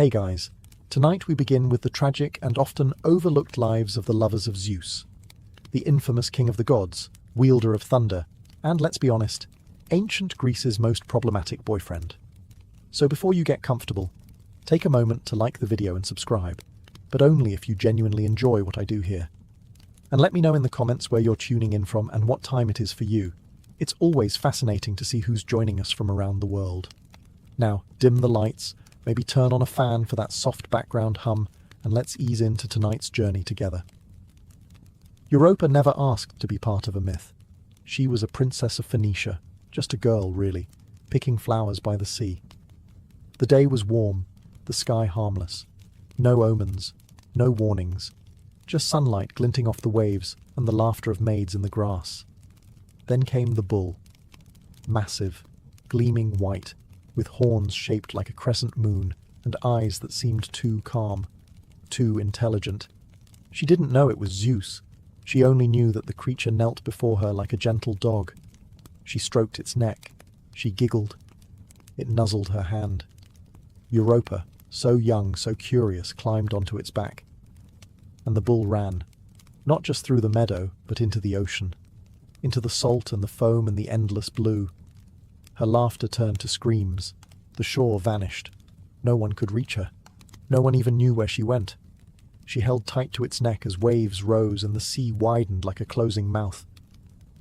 Hey guys, tonight we begin with the tragic and often overlooked lives of the lovers of Zeus, the infamous king of the gods, wielder of thunder, and let's be honest, ancient Greece's most problematic boyfriend. So before you get comfortable, take a moment to like the video and subscribe, but only if you genuinely enjoy what I do here. And let me know in the comments where you're tuning in from and what time it is for you. It's always fascinating to see who's joining us from around the world. Now, dim the lights, maybe turn on a fan for that soft background hum, and let's ease into tonight's journey together. Europa never asked to be part of a myth. She was a princess of Phoenicia, just a girl really, picking flowers by the sea. The day was warm, the sky harmless. No omens, no warnings, just sunlight glinting off the waves and the laughter of maids in the grass. Then came the bull. Massive, gleaming white, with horns shaped like a crescent moon and eyes that seemed too calm, too intelligent. She didn't know it was Zeus. She only knew that the creature knelt before her like a gentle dog. She stroked its neck. She giggled. It nuzzled her hand. Europa, so young, so curious, climbed onto its back. And the bull ran, not just through the meadow, but into the ocean, into the salt and the foam and the endless blue. Her laughter turned to screams. The shore vanished. No one could reach her. No one even knew where she went. She held tight to its neck as waves rose and the sea widened like a closing mouth.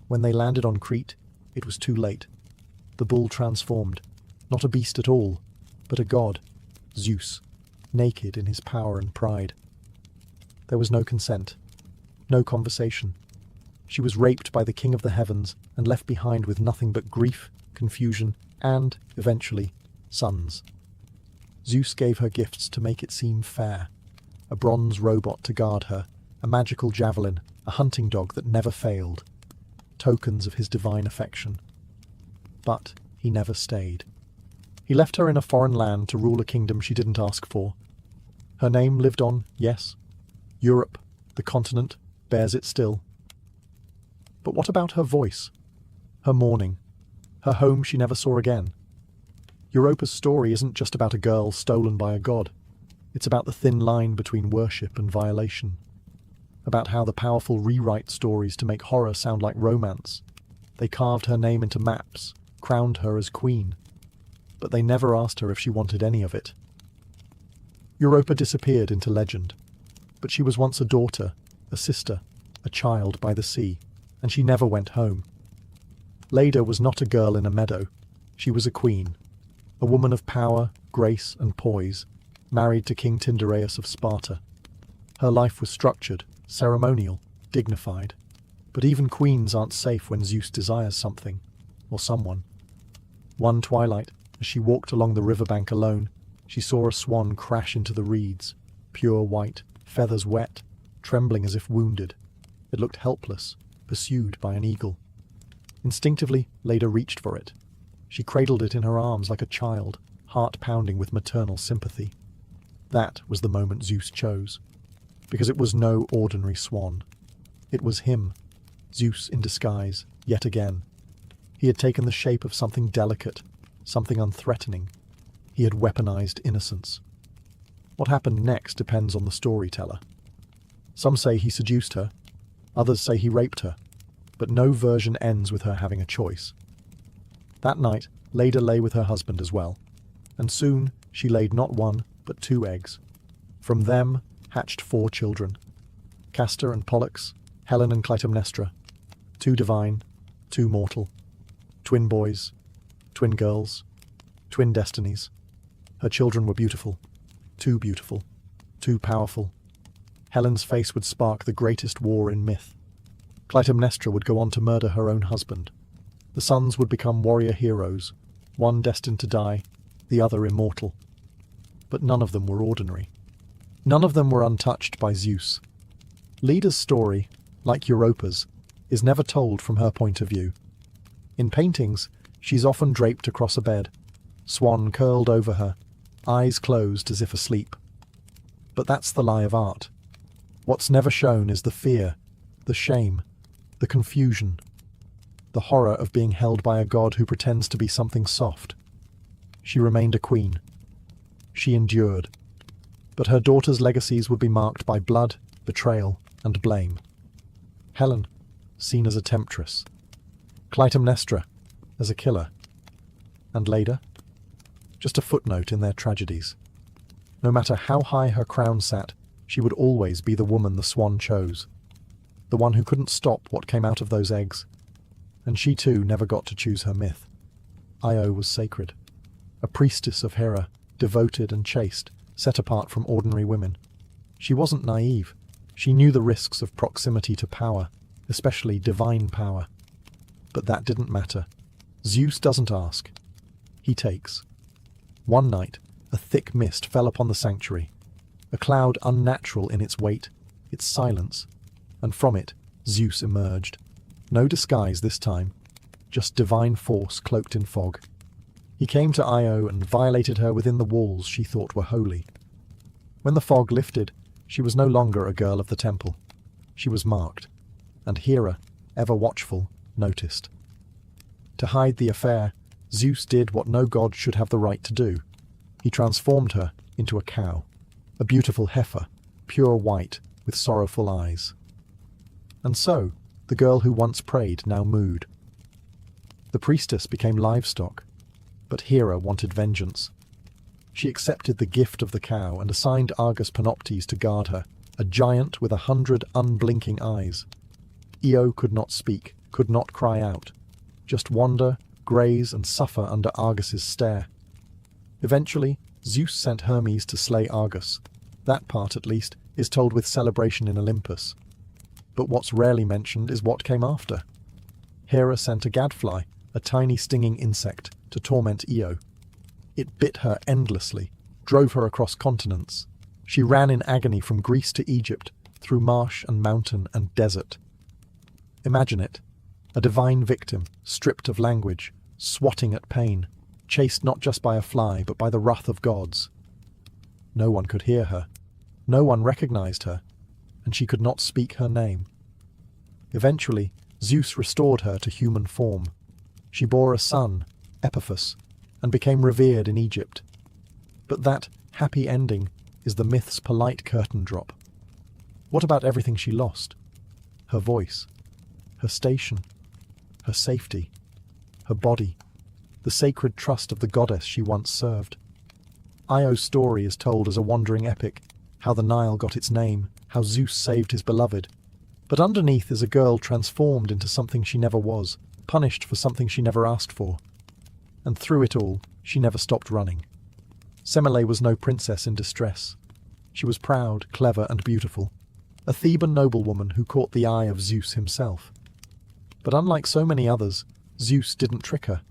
When they landed on Crete, it was too late. The bull transformed, not a beast at all, but a god, Zeus, naked in his power and pride. There was no consent, no conversation. She was raped by the king of the heavens and left behind with nothing but grief, confusion, and, eventually, sons. Zeus gave her gifts to make it seem fair. A bronze robot to guard her, a magical javelin, a hunting dog that never failed. Tokens of his divine affection. But he never stayed. He left her in a foreign land to rule a kingdom she didn't ask for. Her name lived on, yes. Europe, the continent, bears it still. But what about her voice? Her mourning? Her home she never saw again? Europa's story isn't just about a girl stolen by a god. It's about the thin line between worship and violation. About how the powerful rewrite stories to make horror sound like romance. They carved her name into maps, crowned her as queen. But they never asked her if she wanted any of it. Europa disappeared into legend. But she was once a daughter, a sister, a child by the sea, and she never went home. Leda was not a girl in a meadow. She was a queen, a woman of power, grace, and poise, married to King Tyndareus of Sparta. Her life was structured, ceremonial, dignified. But even queens aren't safe when Zeus desires something, or someone. One twilight, as she walked along the riverbank alone, she saw a swan crash into the reeds, pure white, feathers wet, trembling as if wounded. It looked helpless, pursued by an eagle. Instinctively, Leda reached for it. She cradled it in her arms like a child, heart pounding with maternal sympathy. That was the moment Zeus chose, because it was no ordinary swan. It was him, Zeus in disguise, yet again. He had taken the shape of something delicate, something unthreatening. He had weaponized innocence. What happened next depends on the storyteller. Some say he seduced her, others say he raped her, but no version ends with her having a choice. That night, Leda lay with her husband as well, and soon she laid not one, but 2 eggs. From them hatched 4 children, Castor and Pollux, Helen and Clytemnestra, 2 divine, 2 mortal, twin boys, twin girls, twin destinies. Her children were beautiful, too powerful. Helen's face would spark the greatest war in myth. Clytemnestra would go on to murder her own husband. The sons would become warrior heroes, one destined to die, the other immortal. But none of them were ordinary. None of them were untouched by Zeus. Leda's story, like Europa's, is never told from her point of view. In paintings, she's often draped across a bed, swan curled over her, eyes closed as if asleep. But that's the lie of art. What's never shown is the fear, the shame, the confusion, the horror of being held by a god who pretends to be something soft. She remained a queen. She endured, but her daughter's legacies would be marked by blood, betrayal, and blame. Helen, seen as a temptress. Clytemnestra, as a killer. And Leda? Just a footnote in their tragedies. No matter how high her crown sat, she would always be the woman the swan chose. The one who couldn't stop what came out of those eggs. And she too never got to choose her myth. Io was sacred. A priestess of Hera, devoted and chaste, set apart from ordinary women. She wasn't naive. She knew the risks of proximity to power, especially divine power. But that didn't matter. Zeus doesn't ask. He takes. One night, a thick mist fell upon the sanctuary, a cloud unnatural in its weight, its silence, and from it Zeus emerged. No disguise this time, just divine force cloaked in fog. He came to Io and violated her within the walls she thought were holy. When the fog lifted, she was no longer a girl of the temple. She was marked, and Hera, ever watchful, noticed. To hide the affair, Zeus did what no god should have the right to do. He transformed her into a cow, a beautiful heifer, pure white, with sorrowful eyes. And so, the girl who once prayed now mooed. The priestess became livestock, but Hera wanted vengeance. She accepted the gift of the cow and assigned Argus Panoptes to guard her, a giant with 100 unblinking eyes. Io could not speak, could not cry out, just wander, graze, and suffer under Argus's stare. Eventually, Zeus sent Hermes to slay Argus. That part, at least, is told with celebration in Olympus. But what's rarely mentioned is what came after. Hera sent a gadfly, a tiny stinging insect, to torment Io. It bit her endlessly, drove her across continents. She ran in agony from Greece to Egypt, through marsh and mountain and desert. Imagine it, a divine victim, stripped of language, swatting at pain, chased not just by a fly but by the wrath of gods. No one could hear her, no one recognized her, and she could not speak her name. Eventually, Zeus restored her to human form. She bore a son, Epiphus, and became revered in Egypt. But that happy ending is the myth's polite curtain drop. What about everything she lost? Her voice, her station, her safety, her body, the sacred trust of the goddess she once served. Io's story is told as a wandering epic, how the Nile got its name, how Zeus saved his beloved. But underneath is a girl transformed into something she never was, punished for something she never asked for. And through it all, she never stopped running. Semele was no princess in distress. She was proud, clever, and beautiful, a Theban noblewoman who caught the eye of Zeus himself. But unlike so many others, Zeus didn't trick her,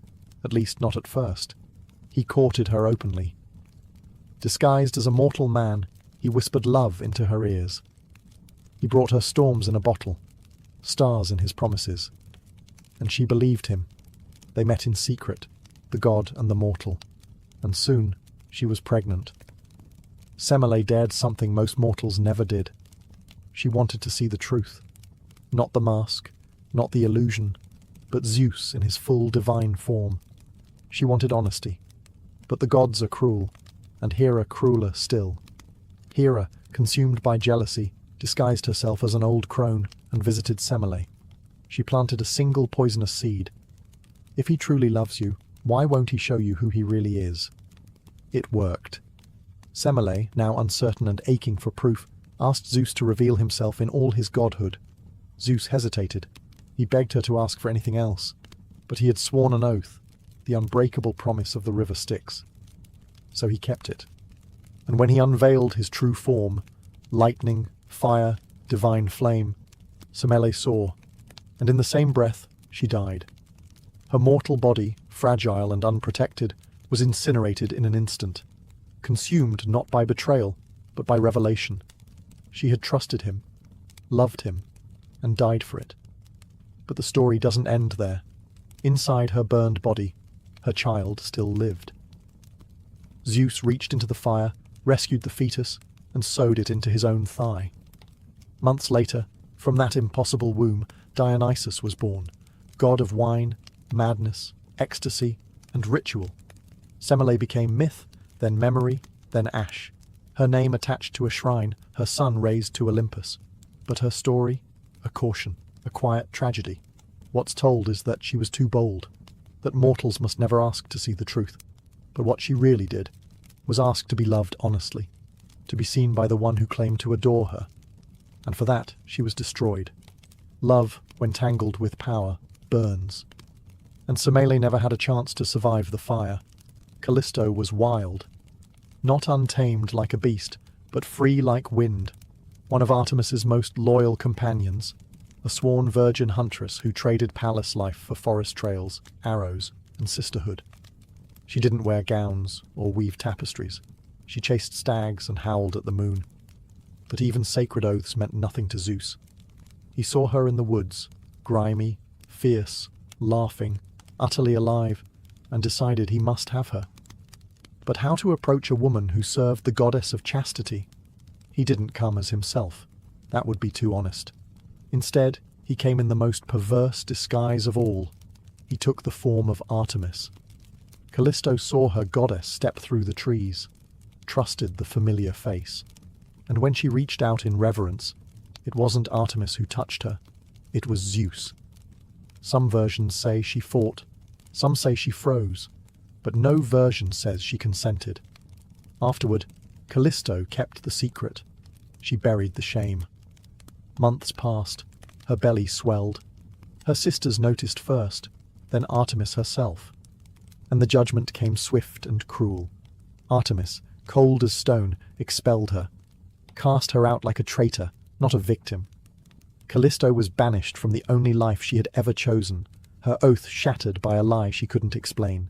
at least not at first. He courted her openly. Disguised as a mortal man, he whispered love into her ears. He brought her storms in a bottle, stars in his promises. And she believed him. They met in secret, the god and the mortal, and soon she was pregnant. Semele dared something most mortals never did. She wanted to see the truth. Not the mask, not the illusion, but Zeus in his full divine form. She wanted honesty. But the gods are cruel, and Hera crueler still. Hera, consumed by jealousy, disguised herself as an old crone and visited Semele. She planted a single poisonous seed. If he truly loves you, why won't he show you who he really is? It worked. Semele, now uncertain and aching for proof, asked Zeus to reveal himself in all his godhood. Zeus hesitated. He begged her to ask for anything else. But he had sworn an oath, the unbreakable promise of the river Styx. So he kept it. And when he unveiled his true form, lightning, fire, divine flame, Semele saw, and in the same breath she died. Her mortal body, fragile and unprotected, was incinerated in an instant, consumed not by betrayal, but by revelation. She had trusted him, loved him, and died for it. But the story doesn't end there. Inside her burned body, her child still lived. Zeus reached into the fire, rescued the fetus, and sewed it into his own thigh. Months later, from that impossible womb, Dionysus was born, god of wine, madness, ecstasy, and ritual. Semele became myth, then memory, then ash. her name attached to a shrine, her son raised to Olympus. But her story? A caution, a quiet tragedy. What's told is that she was too bold, that mortals must never ask to see the truth. But what she really did was ask to be loved honestly, to be seen by the one who claimed to adore her. And for that, she was destroyed. Love, when tangled with power, burns. And Semele never had a chance to survive the fire. Callisto was wild. Not untamed like a beast, but free like wind. One of Artemis's most loyal companions, a sworn virgin huntress who traded palace life for forest trails, arrows, and sisterhood. She didn't wear gowns or weave tapestries. She chased stags and howled at the moon. But even sacred oaths meant nothing to Zeus. He saw her in the woods, grimy, fierce, laughing, utterly alive, and decided he must have her. But how to approach a woman who served the goddess of chastity? He didn't come as himself. That would be too honest. Instead, he came in the most perverse disguise of all. He took the form of Artemis. Callisto saw her goddess step through the trees, trusted the familiar face. And when she reached out in reverence, it wasn't Artemis who touched her, it was Zeus. Some versions say she fought, some say she froze, but no version says she consented. Afterward, Callisto kept the secret. She buried the shame. Months passed, her belly swelled. Her sisters noticed first, then Artemis herself. And the judgment came swift and cruel. Artemis, cold as stone, expelled her, cast her out like a traitor, not a victim. Callisto was banished from the only life she had ever chosen, her oath shattered by a lie she couldn't explain.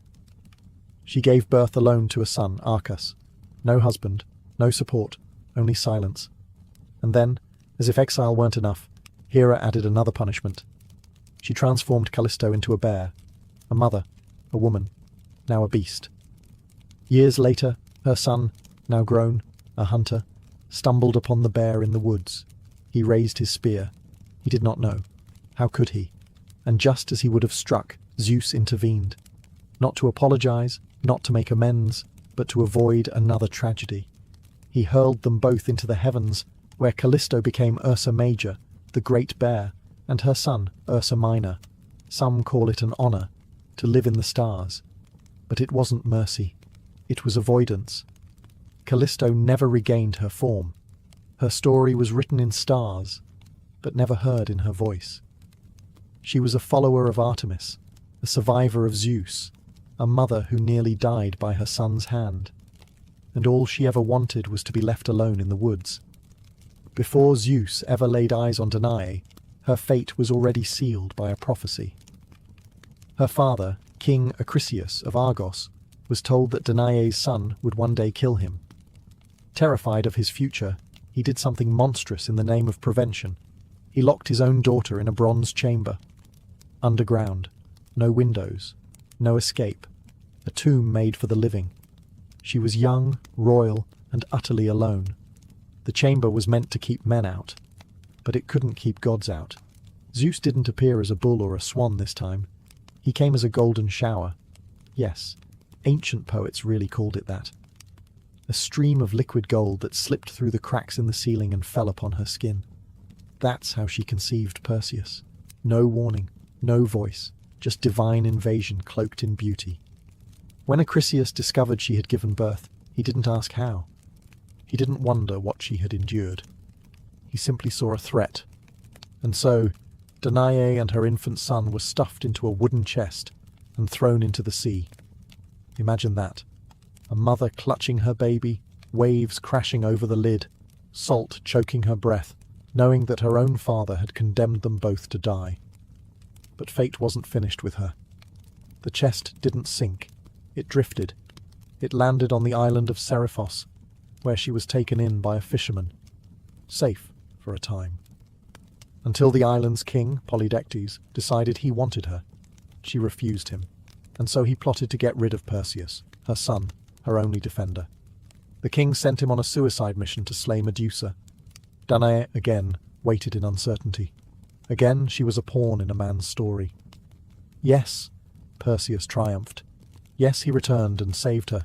She gave birth alone to a son, Arcas. No husband, no support, only silence. And then, as if exile weren't enough, Hera added another punishment. She transformed Callisto into a bear, a mother, a woman, now a beast. Years later, her son, now grown, a hunter, stumbled upon the bear in the woods. He raised his spear. He did not know. How could he? And just as he would have struck, Zeus intervened. Not to apologize, not to make amends, but to avoid another tragedy. He hurled them both into the heavens, where Callisto became Ursa Major, the great bear, and her son, Ursa Minor. Some call it an honor, to live in the stars. But it wasn't mercy. It was avoidance. Callisto never regained her form. Her story was written in stars, but never heard in her voice. She was a follower of Artemis, a survivor of Zeus, a mother who nearly died by her son's hand. And all she ever wanted was to be left alone in the woods. Before Zeus ever laid eyes on Danae, her fate was already sealed by a prophecy. Her father, King Acrisius of Argos, was told that Danae's son would one day kill him. Terrified of his future, he did something monstrous in the name of prevention. He locked his own daughter in a bronze chamber. Underground, no windows, no escape, a tomb made for the living. She was young, royal, and utterly alone. The chamber was meant to keep men out, but it couldn't keep gods out. Zeus didn't appear as a bull or a swan this time. He came as a golden shower. Yes, ancient poets really called it that. A stream of liquid gold that slipped through the cracks in the ceiling and fell upon her skin. That's how she conceived Perseus. No warning, no voice, just divine invasion cloaked in beauty. When Acrisius discovered she had given birth, he didn't ask how. He didn't wonder what she had endured. He simply saw a threat. And so, Danae and her infant son were stuffed into a wooden chest and thrown into the sea. Imagine that. A mother clutching her baby, waves crashing over the lid, salt choking her breath, knowing that her own father had condemned them both to die. But fate wasn't finished with her. The chest didn't sink. It drifted. It landed on the island of Seriphos, where she was taken in by a fisherman. Safe for a time. Until the island's king, Polydectes, decided he wanted her. She refused him, and so he plotted to get rid of Perseus, her son, her only defender. The king sent him on a suicide mission to slay Medusa. Danae, again, waited in uncertainty. Again, she was a pawn in a man's story. Yes, Perseus triumphed. Yes, he returned and saved her.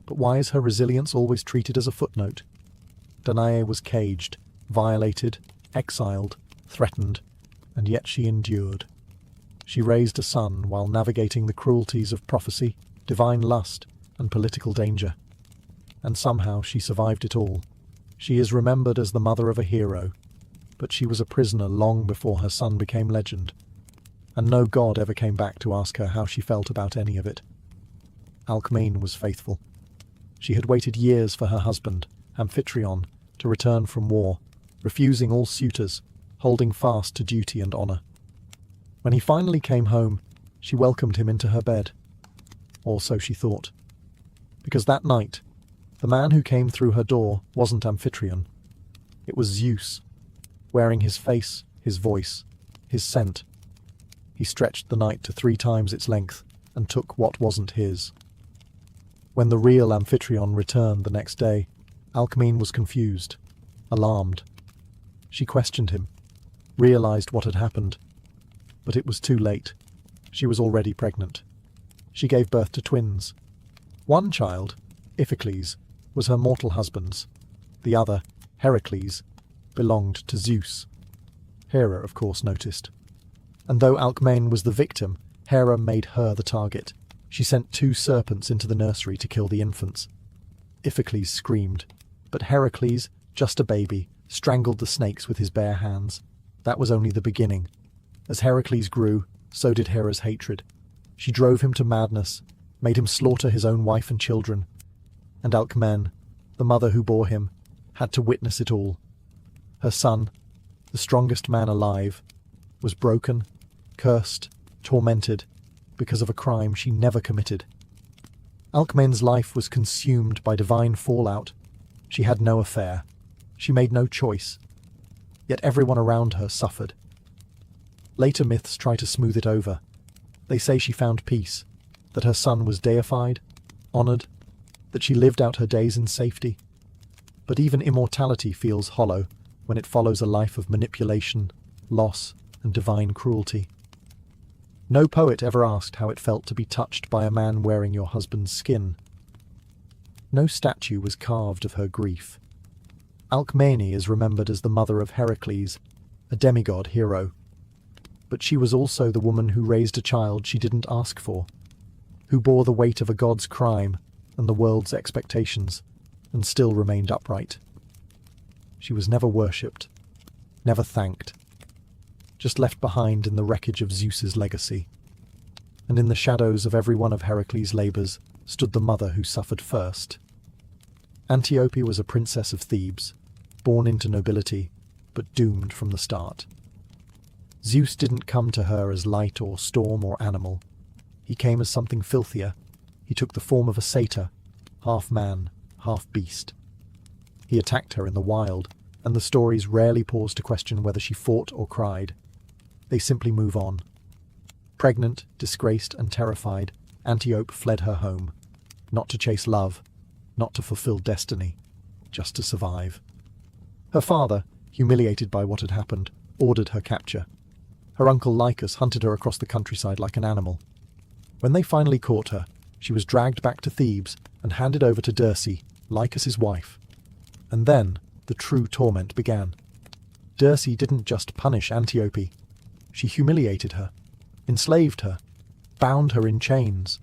But why is her resilience always treated as a footnote? Danae was caged, violated, exiled, threatened, and yet she endured. She raised a son while navigating the cruelties of prophecy, divine lust, and political danger. And somehow she survived it all. She is remembered as the mother of a hero, but she was a prisoner long before her son became legend, and no god ever came back to ask her how she felt about any of it. Alcmene was faithful. She had waited years for her husband, Amphitryon, to return from war, refusing all suitors, holding fast to duty and honor. When he finally came home, she welcomed him into her bed. Or so she thought. Because that night, the man who came through her door wasn't Amphitryon. It was Zeus, wearing his face, his voice, his scent. He stretched the night to 3 times its length and took what wasn't his. When the real Amphitryon returned the next day, Alcmene was confused, alarmed. She questioned him, realized what had happened, but it was too late. She was already pregnant. She gave birth to twins. One child, Iphicles, was her mortal husband's. The other, Heracles, belonged to Zeus. Hera, of course, noticed. And though Alcmene was the victim, Hera made her the target. She sent 2 serpents into the nursery to kill the infants. Iphicles screamed, but Heracles, just a baby, strangled the snakes with his bare hands. That was only the beginning. As Heracles grew, so did Hera's hatred. She drove him to madness, made him slaughter his own wife and children. And Alcmene, the mother who bore him, had to witness it all. Her son, the strongest man alive, was broken, cursed, tormented, because of a crime she never committed. Alcmene's life was consumed by divine fallout. She had no affair. She made no choice. Yet everyone around her suffered. Later myths try to smooth it over. They say she found peace, that her son was deified, honored, that she lived out her days in safety. But even immortality feels hollow when it follows a life of manipulation, loss, and divine cruelty. No poet ever asked how it felt to be touched by a man wearing your husband's skin. No statue was carved of her grief. Alcmene is remembered as the mother of Heracles, a demigod hero. But she was also the woman who raised a child she didn't ask for, who bore the weight of a god's crime and the world's expectations, and still remained upright. She was never worshipped, never thanked, just left behind in the wreckage of Zeus's legacy. And in the shadows of every one of Heracles' labours stood the mother who suffered first. Antiope was a princess of Thebes, born into nobility, but doomed from the start. Zeus didn't come to her as light or storm or animal. He came as something filthier. He took the form of a satyr, half man, half beast. He attacked her in the wild, and the stories rarely pause to question whether she fought or cried. They simply move on. Pregnant, disgraced, and terrified, Antiope fled her home, not to chase love, not to fulfill destiny, just to survive. Her father, humiliated by what had happened, ordered her capture. Her uncle Lycus hunted her across the countryside like an animal. When they finally caught her, she was dragged back to Thebes and handed over to Dirce, Lycus's wife. And then the true torment began. Dirce didn't just punish Antiope. She humiliated her, enslaved her, bound her in chains.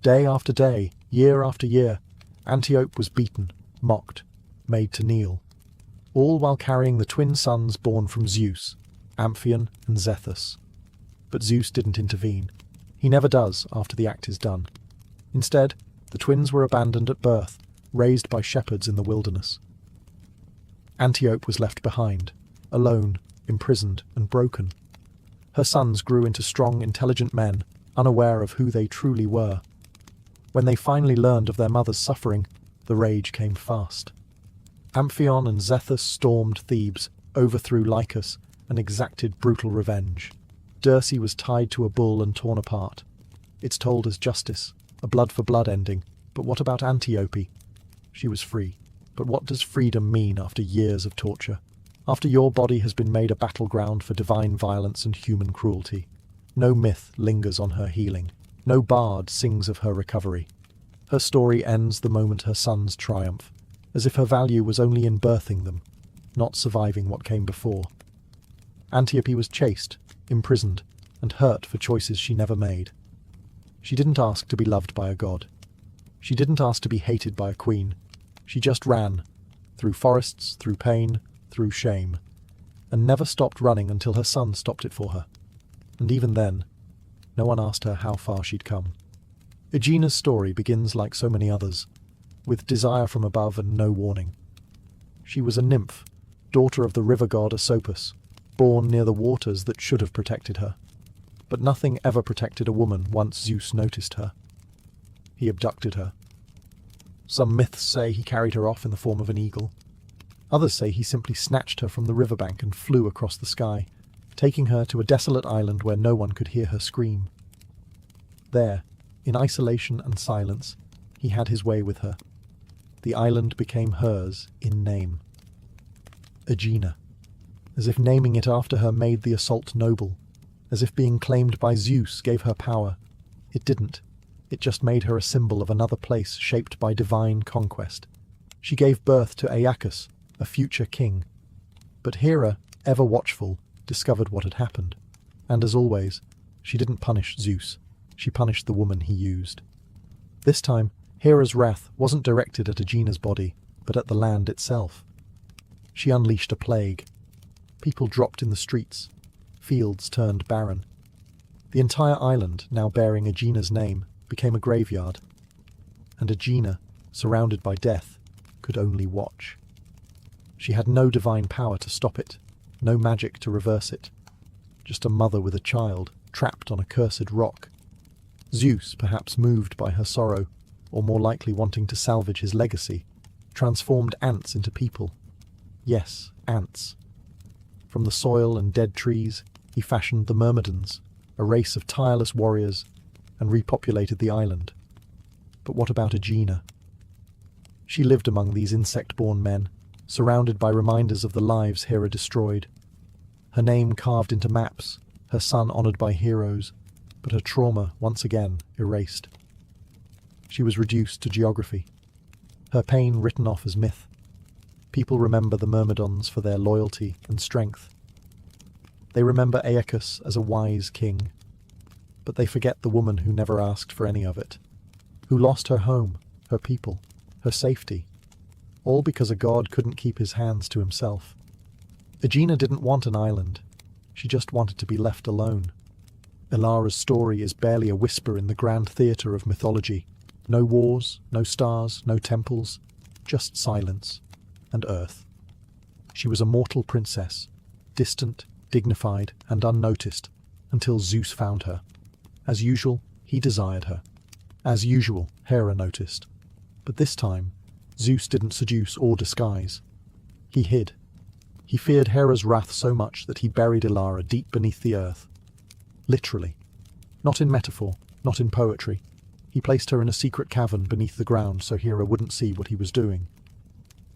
Day after day, year after year, Antiope was beaten, mocked, made to kneel, all while carrying the twin sons born from Zeus, Amphion and Zethus. But Zeus didn't intervene. He never does after the act is done. Instead, the twins were abandoned at birth, raised by shepherds in the wilderness. Antiope was left behind, alone, imprisoned and broken. Her sons grew into strong, intelligent men, unaware of who they truly were. When they finally learned of their mother's suffering, the rage came fast. Amphion and Zethus stormed Thebes, overthrew Lycus, and exacted brutal revenge. Dirce was tied to a bull and torn apart. It's told as justice, a blood-for-blood ending. But what about Antiope? She was free. But what does freedom mean after years of torture? After your body has been made a battleground for divine violence and human cruelty? No myth lingers on her healing. No bard sings of her recovery. Her story ends the moment her sons triumph, as if her value was only in birthing them, not surviving what came before. Antiope was chaste, imprisoned, and hurt for choices she never made. She didn't ask to be loved by a god. She didn't ask to be hated by a queen. She just ran, through forests, through pain, through shame, and never stopped running until her son stopped it for her. And even then, no one asked her how far she'd come. Aegena's story begins like so many others, with desire from above and no warning. She was a nymph, daughter of the river god Asopus, born near the waters that should have protected her. But nothing ever protected a woman once Zeus noticed her. He abducted her. Some myths say he carried her off in the form of an eagle. Others say he simply snatched her from the riverbank and flew across the sky, taking her to a desolate island where no one could hear her scream. There, in isolation and silence, he had his way with her. The island became hers in name. Aegina. As if naming it after her made the assault noble. As if being claimed by Zeus gave her power. It didn't. It just made her a symbol of another place shaped by divine conquest. She gave birth to Aeacus, a future king. But Hera, ever watchful, discovered what had happened. And as always, she didn't punish Zeus. She punished the woman he used. This time, Hera's wrath wasn't directed at Aegena's body, but at the land itself. She unleashed a plague. People dropped in the streets. Fields turned barren. The entire island, now bearing Aegena's name, became a graveyard. And Aegina, surrounded by death, could only watch. She had no divine power to stop it, no magic to reverse it. Just a mother with a child, trapped on a cursed rock. Zeus, perhaps moved by her sorrow, or more likely wanting to salvage his legacy, transformed ants into people. Yes, ants. From the soil and dead trees, he fashioned the Myrmidons, a race of tireless warriors, and repopulated the island. But what about Aegina? She lived among these insect-born men, surrounded by reminders of the lives Hera destroyed. Her name carved into maps, her son honoured by heroes, but her trauma once again erased. She was reduced to geography, her pain written off as myth. People remember the Myrmidons for their loyalty and strength. They remember Aeacus as a wise king, but they forget the woman who never asked for any of it, who lost her home, her people, her safety, all because a god couldn't keep his hands to himself. Aegina didn't want an island. She just wanted to be left alone. Ilara's story is barely a whisper in the grand theatre of mythology. No wars, no stars, no temples, just silence and earth. She was a mortal princess, distant, dignified, and unnoticed, until Zeus found her. As usual, he desired her. As usual, Hera noticed. But this time, Zeus didn't seduce or disguise. He hid. He feared Hera's wrath so much that he buried Ilara deep beneath the earth. Literally. Not in metaphor, not in poetry. He placed her in a secret cavern beneath the ground so Hera wouldn't see what he was doing.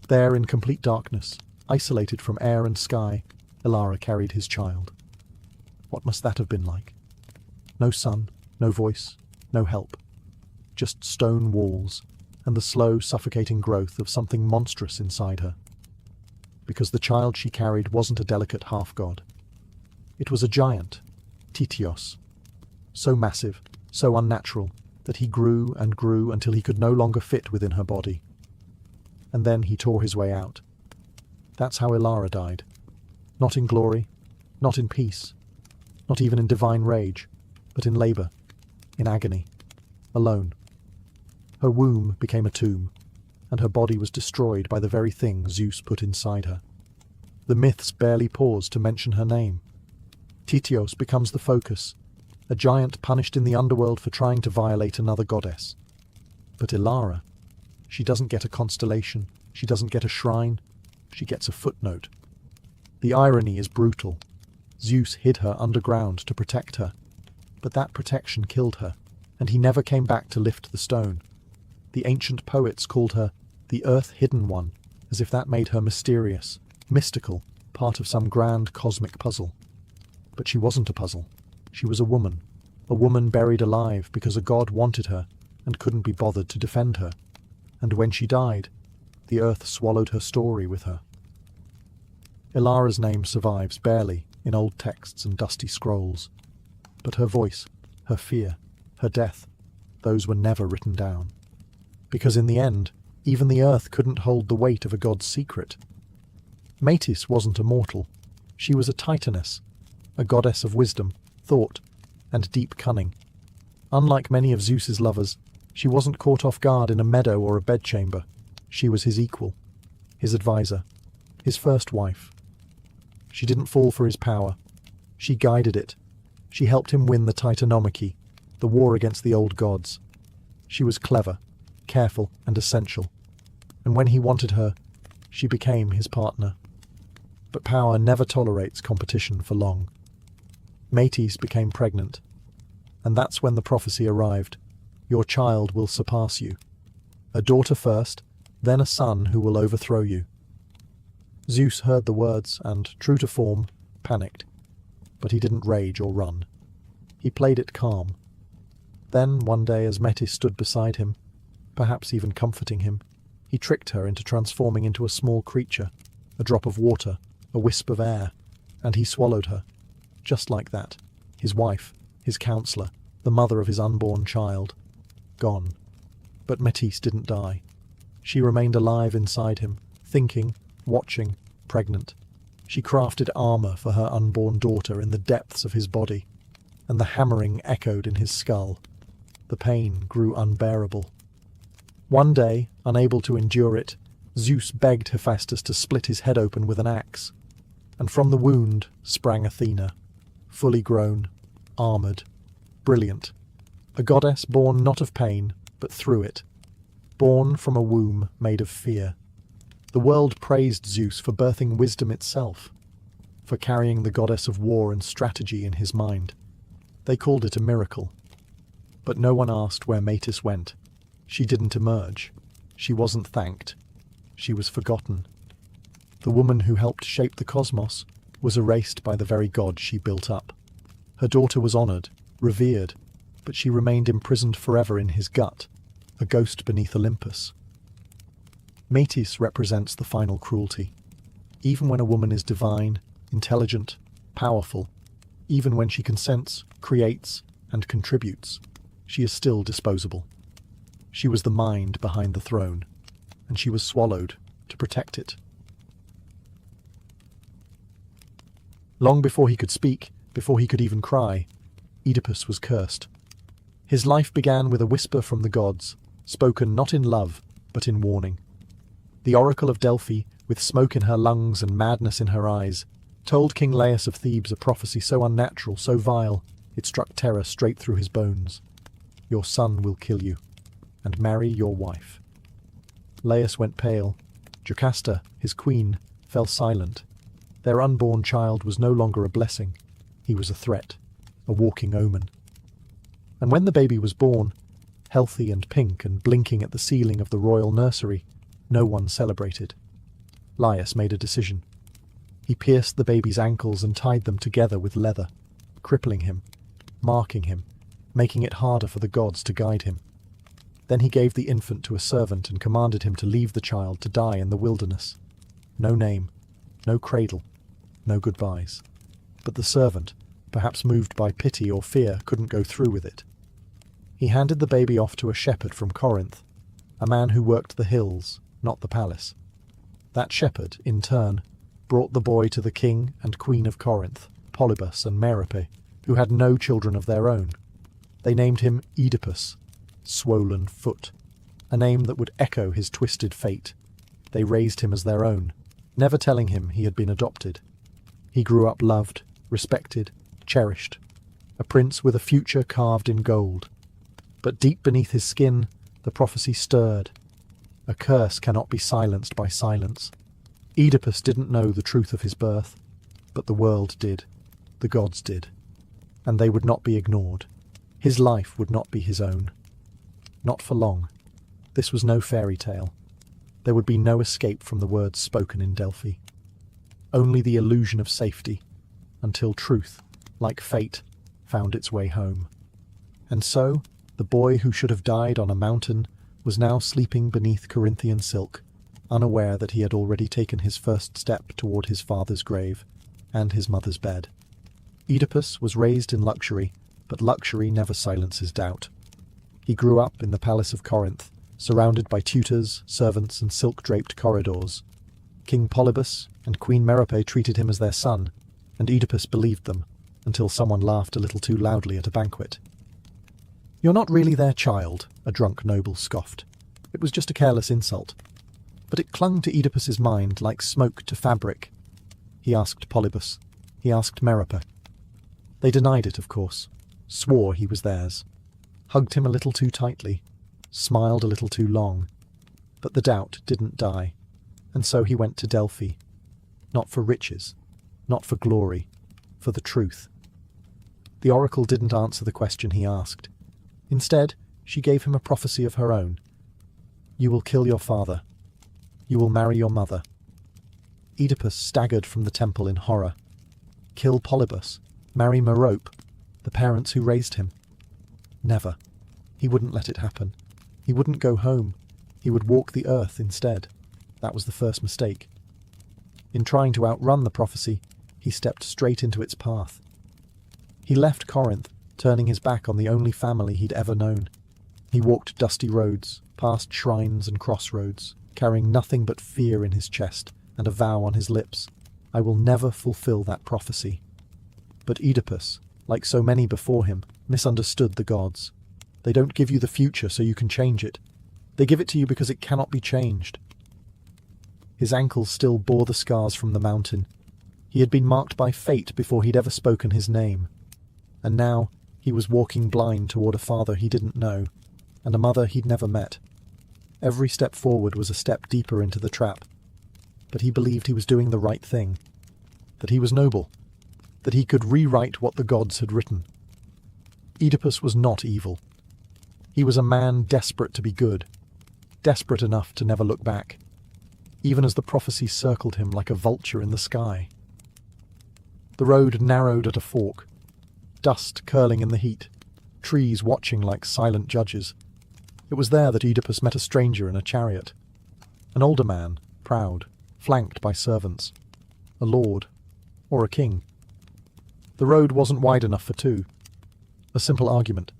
There, in complete darkness, isolated from air and sky, Ilara carried his child. What must that have been like? No sun, no voice, no help. Just stone walls, and the slow, suffocating growth of something monstrous inside her. Because the child she carried wasn't a delicate half-god. It was a giant, Tityos, so massive, so unnatural, that he grew and grew until he could no longer fit within her body. And then he tore his way out. That's how Ilara died. Not in glory, not in peace, not even in divine rage, but in labour, in agony, alone. Her womb became a tomb, and her body was destroyed by the very thing Zeus put inside her. The myths barely pause to mention her name. Tityos becomes the focus, a giant punished in the underworld for trying to violate another goddess. But Ilara, she doesn't get a constellation, she doesn't get a shrine, she gets a footnote. The irony is brutal. Zeus hid her underground to protect her, but that protection killed her, and he never came back to lift the stone. The ancient poets called her the Earth-Hidden One, as if that made her mysterious, mystical, part of some grand cosmic puzzle. But she wasn't a puzzle. She was a woman buried alive because a god wanted her and couldn't be bothered to defend her. And when she died, The earth swallowed her story with her. Ilara's name survives barely in old texts and dusty scrolls, but her voice, her fear, her death, those were never written down. Because in the end, even the earth couldn't hold the weight of a god's secret. Metis wasn't a mortal. She was a titaness, a goddess of wisdom, thought, and deep cunning. Unlike many of Zeus's lovers, she wasn't caught off guard in a meadow or a bedchamber. She was his equal, his advisor, his first wife. She didn't fall for his power. She guided it. She helped him win the Titanomachy, the war against the old gods. She was clever, careful, and essential. And when he wanted her, she became his partner. But power never tolerates competition for long. Metis became pregnant. And that's when the prophecy arrived. Your child will surpass you. A daughter first, then a son who will overthrow you. Zeus heard the words and, true to form, panicked. But he didn't rage or run. He played it calm. Then, one day, as Metis stood beside him, perhaps even comforting him, he tricked her into transforming into a small creature, a drop of water, a wisp of air, and he swallowed her. Just like that. His wife, his counselor, the mother of his unborn child. Gone. But Metis didn't die. She remained alive inside him, thinking, watching, pregnant. She crafted armor for her unborn daughter in the depths of his body, and the hammering echoed in his skull. The pain grew unbearable. One day, unable to endure it, Zeus begged Hephaestus to split his head open with an axe, and from the wound sprang Athena, fully grown, armored, brilliant, a goddess born not of pain, but through it, born from a womb made of fear. The world praised Zeus for birthing wisdom itself, for carrying the goddess of war and strategy in his mind. They called it a miracle. But no one asked where Metis went. She didn't emerge. She wasn't thanked. She was forgotten. The woman who helped shape the cosmos was erased by the very god she built up. Her daughter was honored, revered, but she remained imprisoned forever in his gut, a ghost beneath Olympus. Metis represents the final cruelty. Even when a woman is divine, intelligent, powerful, even when she consents, creates, and contributes, she is still disposable. She was the mind behind the throne, and she was swallowed to protect it. Long before he could speak, before he could even cry, Oedipus was cursed. His life began with a whisper from the gods, spoken not in love, but in warning. The oracle of Delphi, with smoke in her lungs and madness in her eyes, told King Laius of Thebes a prophecy so unnatural, so vile, it struck terror straight through his bones. Your son will kill you, and marry your wife. Laius went pale. Jocasta, his queen, fell silent. Their unborn child was no longer a blessing. He was a threat, a walking omen. And when the baby was born, healthy and pink and blinking at the ceiling of the royal nursery, no one celebrated. Laius made a decision. He pierced the baby's ankles and tied them together with leather, crippling him, marking him, making it harder for the gods to guide him. Then he gave the infant to a servant and commanded him to leave the child to die in the wilderness. No name, no cradle, no goodbyes. But the servant, perhaps moved by pity or fear, couldn't go through with it. He handed the baby off to a shepherd from Corinth, a man who worked the hills, not the palace. That shepherd, in turn, brought the boy to the king and queen of Corinth, Polybus and Merope, who had no children of their own. They named him Oedipus, swollen foot, a name that would echo his twisted fate. They raised him as their own, never telling him he had been adopted. He grew up loved, respected, cherished, a prince with a future carved in gold. But deep beneath his skin, the prophecy stirred. A curse cannot be silenced by silence. Oedipus didn't know the truth of his birth, but the world did, the gods did, and they would not be ignored. His life would not be his own. Not for long. This was no fairy tale. There would be no escape from the words spoken in Delphi. Only the illusion of safety, until truth, like fate, found its way home. And so, the boy who should have died on a mountain was now sleeping beneath Corinthian silk, unaware that he had already taken his first step toward his father's grave and his mother's bed. Oedipus was raised in luxury, but luxury never silences doubt. He grew up in the palace of Corinth, surrounded by tutors, servants, and silk-draped corridors. King Polybus and Queen Merope treated him as their son, and Oedipus believed them, until someone laughed a little too loudly at a banquet. "You're not really their child," a drunk noble scoffed. It was just a careless insult. But it clung to Oedipus's mind like smoke to fabric. He asked Polybus. He asked Merope. They denied it, of course, swore he was theirs, hugged him a little too tightly, smiled a little too long. But the doubt didn't die, and so he went to Delphi. Not for riches, not for glory, for the truth. The oracle didn't answer the question he asked. Instead, she gave him a prophecy of her own. "You will kill your father. You will marry your mother." Oedipus staggered from the temple in horror. Kill Polybus, marry Merope, the parents who raised him. Never. He wouldn't let it happen. He wouldn't go home. He would walk the earth instead. That was the first mistake. In trying to outrun the prophecy, he stepped straight into its path. He left Corinth, turning his back on the only family he'd ever known. He walked dusty roads, past shrines and crossroads, carrying nothing but fear in his chest and a vow on his lips. I will never fulfill that prophecy. But Oedipus, like so many before him, misunderstood the gods. They don't give you the future so you can change it. They give it to you because it cannot be changed. His ankles still bore the scars from the mountain. He had been marked by fate before he'd ever spoken his name. And now he was walking blind toward a father he didn't know, and a mother he'd never met. Every step forward was a step deeper into the trap. But he believed he was doing the right thing, that he was noble, that he could rewrite what the gods had written. Oedipus was not evil. He was a man desperate to be good, desperate enough to never look back, even as the prophecy circled him like a vulture in the sky. The road narrowed at a fork, dust curling in the heat, trees watching like silent judges. It was there that Oedipus met a stranger in a chariot. An older man, proud, flanked by servants. A lord, or a king. The road wasn't wide enough for two. A simple argument.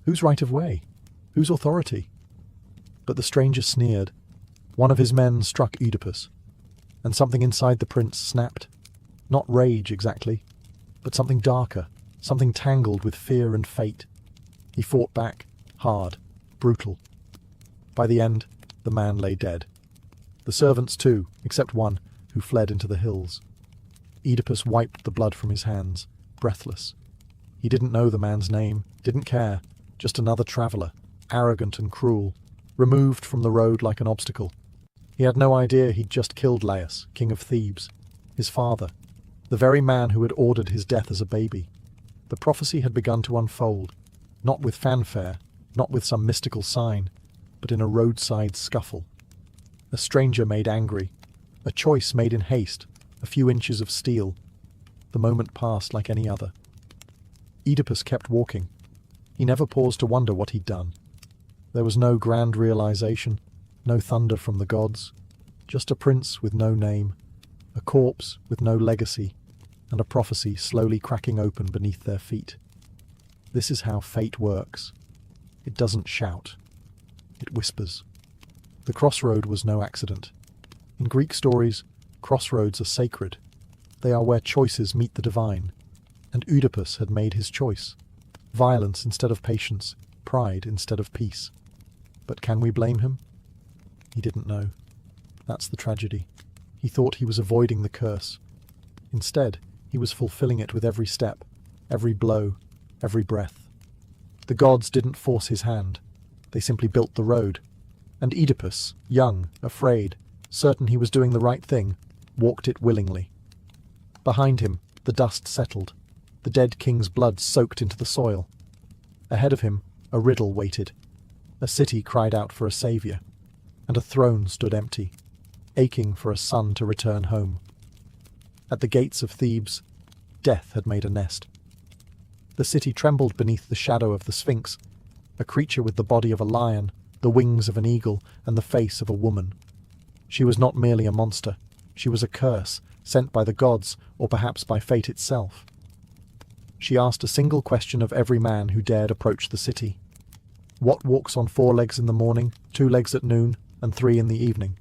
Whose right of way? Whose authority? But the stranger sneered. One of his men struck Oedipus, and something inside the prince snapped. Not rage exactly, but something darker, something tangled with fear and fate. He fought back, hard, brutal. By the end, the man lay dead. The servants too, except one, who fled into the hills. Oedipus wiped the blood from his hands, breathless. He didn't know the man's name, didn't care, just another traveller, arrogant and cruel, removed from the road like an obstacle. He had no idea he'd just killed Laius, king of Thebes, his father, the very man who had ordered his death as a baby. The prophecy had begun to unfold, not with fanfare, not with some mystical sign, but in a roadside scuffle. A stranger made angry, a choice made in haste, a few inches of steel. The moment passed like any other. Oedipus kept walking. He never paused to wonder what he'd done. There was no grand realization, no thunder from the gods, just a prince with no name, a corpse with no legacy, and a prophecy slowly cracking open beneath their feet. This is how fate works. It doesn't shout. It whispers. The crossroad was no accident. In Greek stories, crossroads are sacred. They are where choices meet the divine. And Oedipus had made his choice. Violence instead of patience, pride instead of peace. But can we blame him? He didn't know. That's the tragedy. He thought he was avoiding the curse. Instead, he was fulfilling it with every step, every blow, every breath. The gods didn't force his hand. They simply built the road. And Oedipus, young, afraid, certain he was doing the right thing, walked it willingly. Behind him, the dust settled. The dead king's blood soaked into the soil. Ahead of him, a riddle waited. A city cried out for a savior, and a throne stood empty, aching for a son to return home. At the gates of Thebes, death had made a nest. The city trembled beneath the shadow of the Sphinx, a creature with the body of a lion, the wings of an eagle, and the face of a woman. She was not merely a monster. She was a curse, sent by the gods, or perhaps by fate itself. She asked a single question of every man who dared approach the city. What walks on 4 legs in the morning, 2 legs at noon, and 3 in the evening?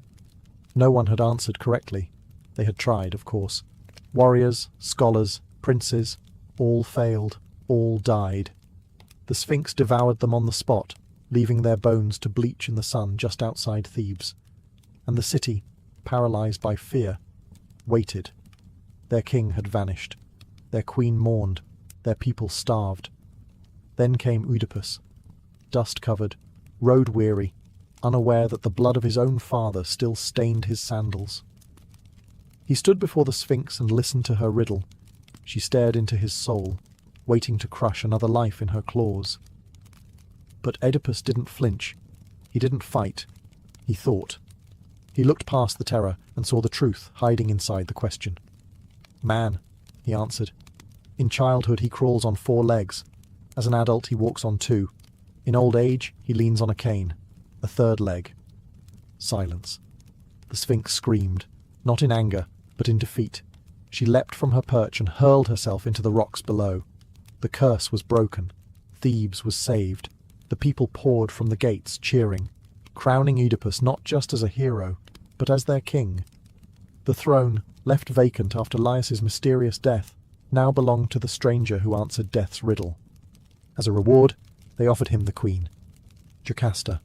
No one had answered correctly. They had tried, of course. Warriors, scholars, princes, all failed, all died. The Sphinx devoured them on the spot, leaving their bones to bleach in the sun just outside Thebes. And the city, paralyzed by fear, waited. Their king had vanished. Their queen mourned. Their people starved. Then came Oedipus, dust-covered, road-weary, unaware that the blood of his own father still stained his sandals. He stood before the Sphinx and listened to her riddle. She stared into his soul, waiting to crush another life in her claws. But Oedipus didn't flinch. He didn't fight. He thought. He looked past the terror and saw the truth hiding inside the question. Man, he answered. In childhood he crawls on 4 legs. As an adult he walks on 2. In old age he leans on a cane, a 3rd leg. Silence. The Sphinx screamed, not in anger, but in defeat. She leapt from her perch and hurled herself into the rocks below. The curse was broken. Thebes was saved. The people poured from the gates, cheering, crowning Oedipus not just as a hero, but as their king. The throne, left vacant after Laius's mysterious death, now belonged to the stranger who answered death's riddle. As a reward, they offered him the queen, Jocasta.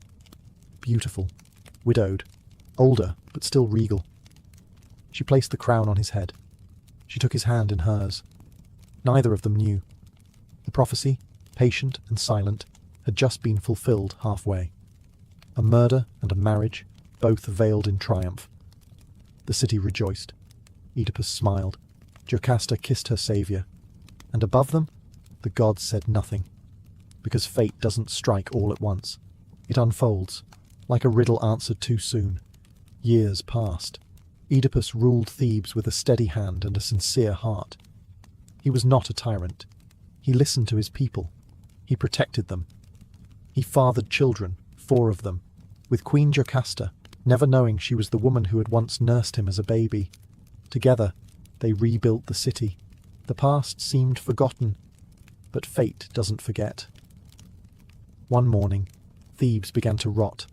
Beautiful, widowed, older, but still regal. She placed the crown on his head. She took his hand in hers. Neither of them knew. The prophecy, patient and silent, had just been fulfilled halfway. A murder and a marriage, both veiled in triumph. The city rejoiced. Oedipus smiled. Jocasta kissed her saviour. And above them, the gods said nothing. Because fate doesn't strike all at once. It unfolds, like a riddle answered too soon. Years passed. Oedipus ruled Thebes with a steady hand and a sincere heart. He was not a tyrant. He listened to his people. He protected them. He fathered children, 4 of them, with Queen Jocasta, never knowing she was the woman who had once nursed him as a baby. Together, they rebuilt the city. The past seemed forgotten, but fate doesn't forget. One morning, Thebes began to rot.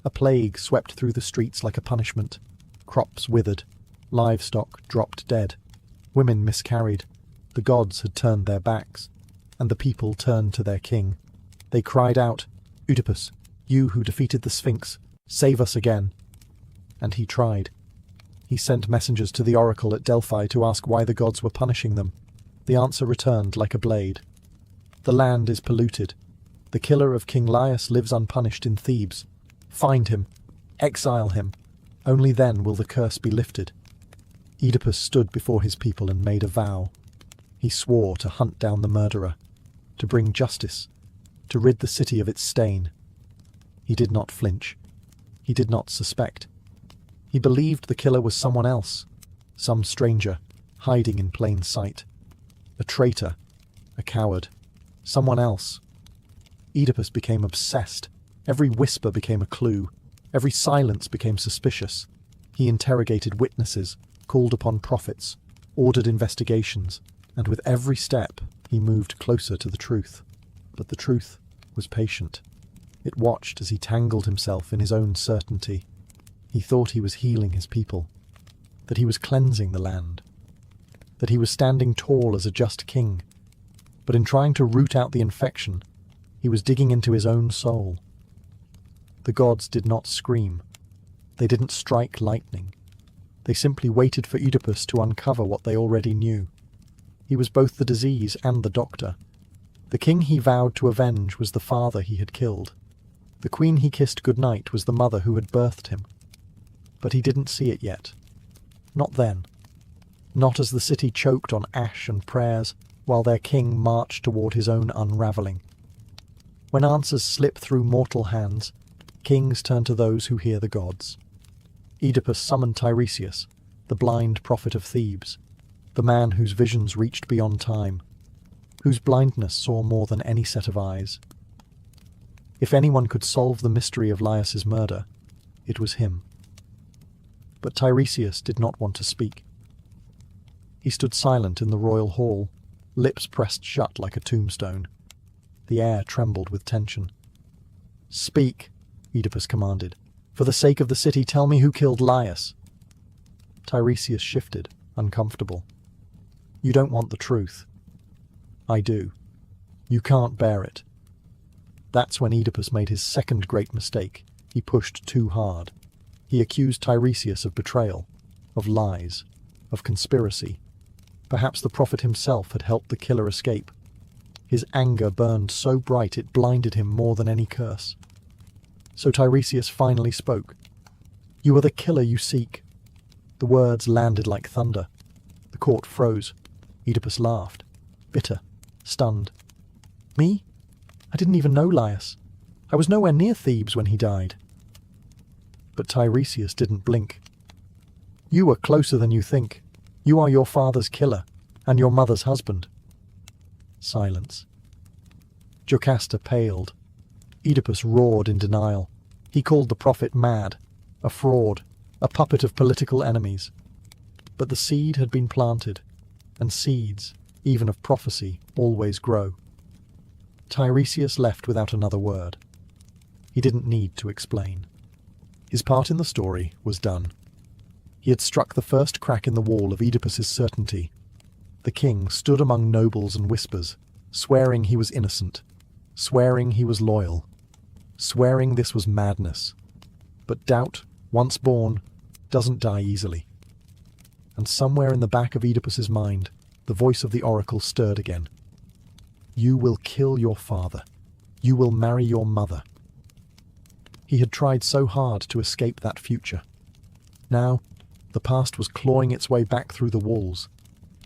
A plague swept through the streets like a punishment. Crops withered. Livestock dropped dead. Women miscarried. The gods had turned their backs, and the people turned to their king. They cried out, "Oedipus, you who defeated the Sphinx, save us again." And he tried. He sent messengers to the oracle at Delphi to ask why the gods were punishing them. The answer returned like a blade. The land is polluted. The killer of King Laius lives unpunished in Thebes. Find him. Exile him. Only then will the curse be lifted. Oedipus stood before his people and made a vow. He swore to hunt down the murderer, to bring justice, to rid the city of its stain. He did not flinch. He did not suspect. He believed the killer was someone else, some stranger, hiding in plain sight. A traitor, a coward, someone else. Oedipus became obsessed. Every whisper became a clue. Every silence became suspicious. He interrogated witnesses, called upon prophets, ordered investigations, and with every step he moved closer to the truth. But the truth was patient. It watched as he tangled himself in his own certainty. He thought he was healing his people, that he was cleansing the land, that he was standing tall as a just king. But in trying to root out the infection, he was digging into his own soul. The gods did not scream. They didn't strike lightning. They simply waited for Oedipus to uncover what they already knew. He was both the disease and the doctor. The king he vowed to avenge was the father he had killed. The queen he kissed goodnight was the mother who had birthed him. But he didn't see it yet. Not then. Not as the city choked on ash and prayers, while their king marched toward his own unravelling. When answers slip through mortal hands, kings turn to those who hear the gods. Oedipus summoned Tiresias, the blind prophet of Thebes, the man whose visions reached beyond time, whose blindness saw more than any set of eyes. If anyone could solve the mystery of Laius's murder, it was him. But Tiresias did not want to speak. He stood silent in the royal hall, lips pressed shut like a tombstone. The air trembled with tension. "Speak," Oedipus commanded. "For the sake of the city, tell me who killed Laius." Tiresias shifted, uncomfortable. "You don't want the truth." "I do. You can't bear it." That's when Oedipus made his second great mistake. He pushed too hard. He accused Tiresias of betrayal, of lies, of conspiracy. Perhaps the prophet himself had helped the killer escape. His anger burned so bright it blinded him more than any curse. So Tiresias finally spoke. "You are the killer you seek." The words landed like thunder. The court froze. Oedipus laughed, bitter, stunned. "Me? I didn't even know Laius. I was nowhere near Thebes when he died." But Tiresias didn't blink. "You were closer than you think. You are your father's killer, and your mother's husband." Silence. Jocasta paled. Oedipus roared in denial. He called the prophet mad, a fraud, a puppet of political enemies. But the seed had been planted, and seeds, even of prophecy, always grow. Tiresias left without another word. He didn't need to explain. His part in the story was done. He had struck the first crack in the wall of Oedipus's certainty. The king stood among nobles and whispers, swearing he was innocent, swearing he was loyal, swearing this was madness. But doubt, once born, doesn't die easily. And somewhere in the back of Oedipus's mind, the voice of the oracle stirred again. "You will kill your father. You will marry your mother." He had tried so hard to escape that future. Now, the past was clawing its way back through the walls.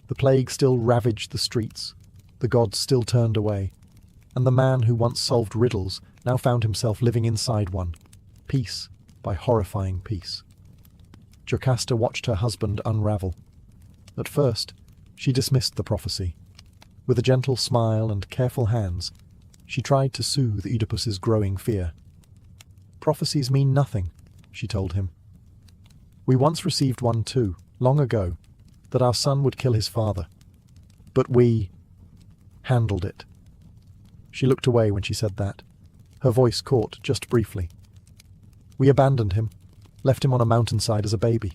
The plague still ravaged the streets. The gods still turned away. And the man who once solved riddles now found himself living inside one, piece by horrifying piece. Jocasta watched her husband unravel. At first, she dismissed the prophecy. With a gentle smile and careful hands, she tried to soothe Oedipus's growing fear. "Prophecies mean nothing," she told him. "We once received one too, long ago, that our son would kill his father. But we handled it." She looked away when she said that. Her voice caught just briefly. "We abandoned him, left him on a mountainside as a baby.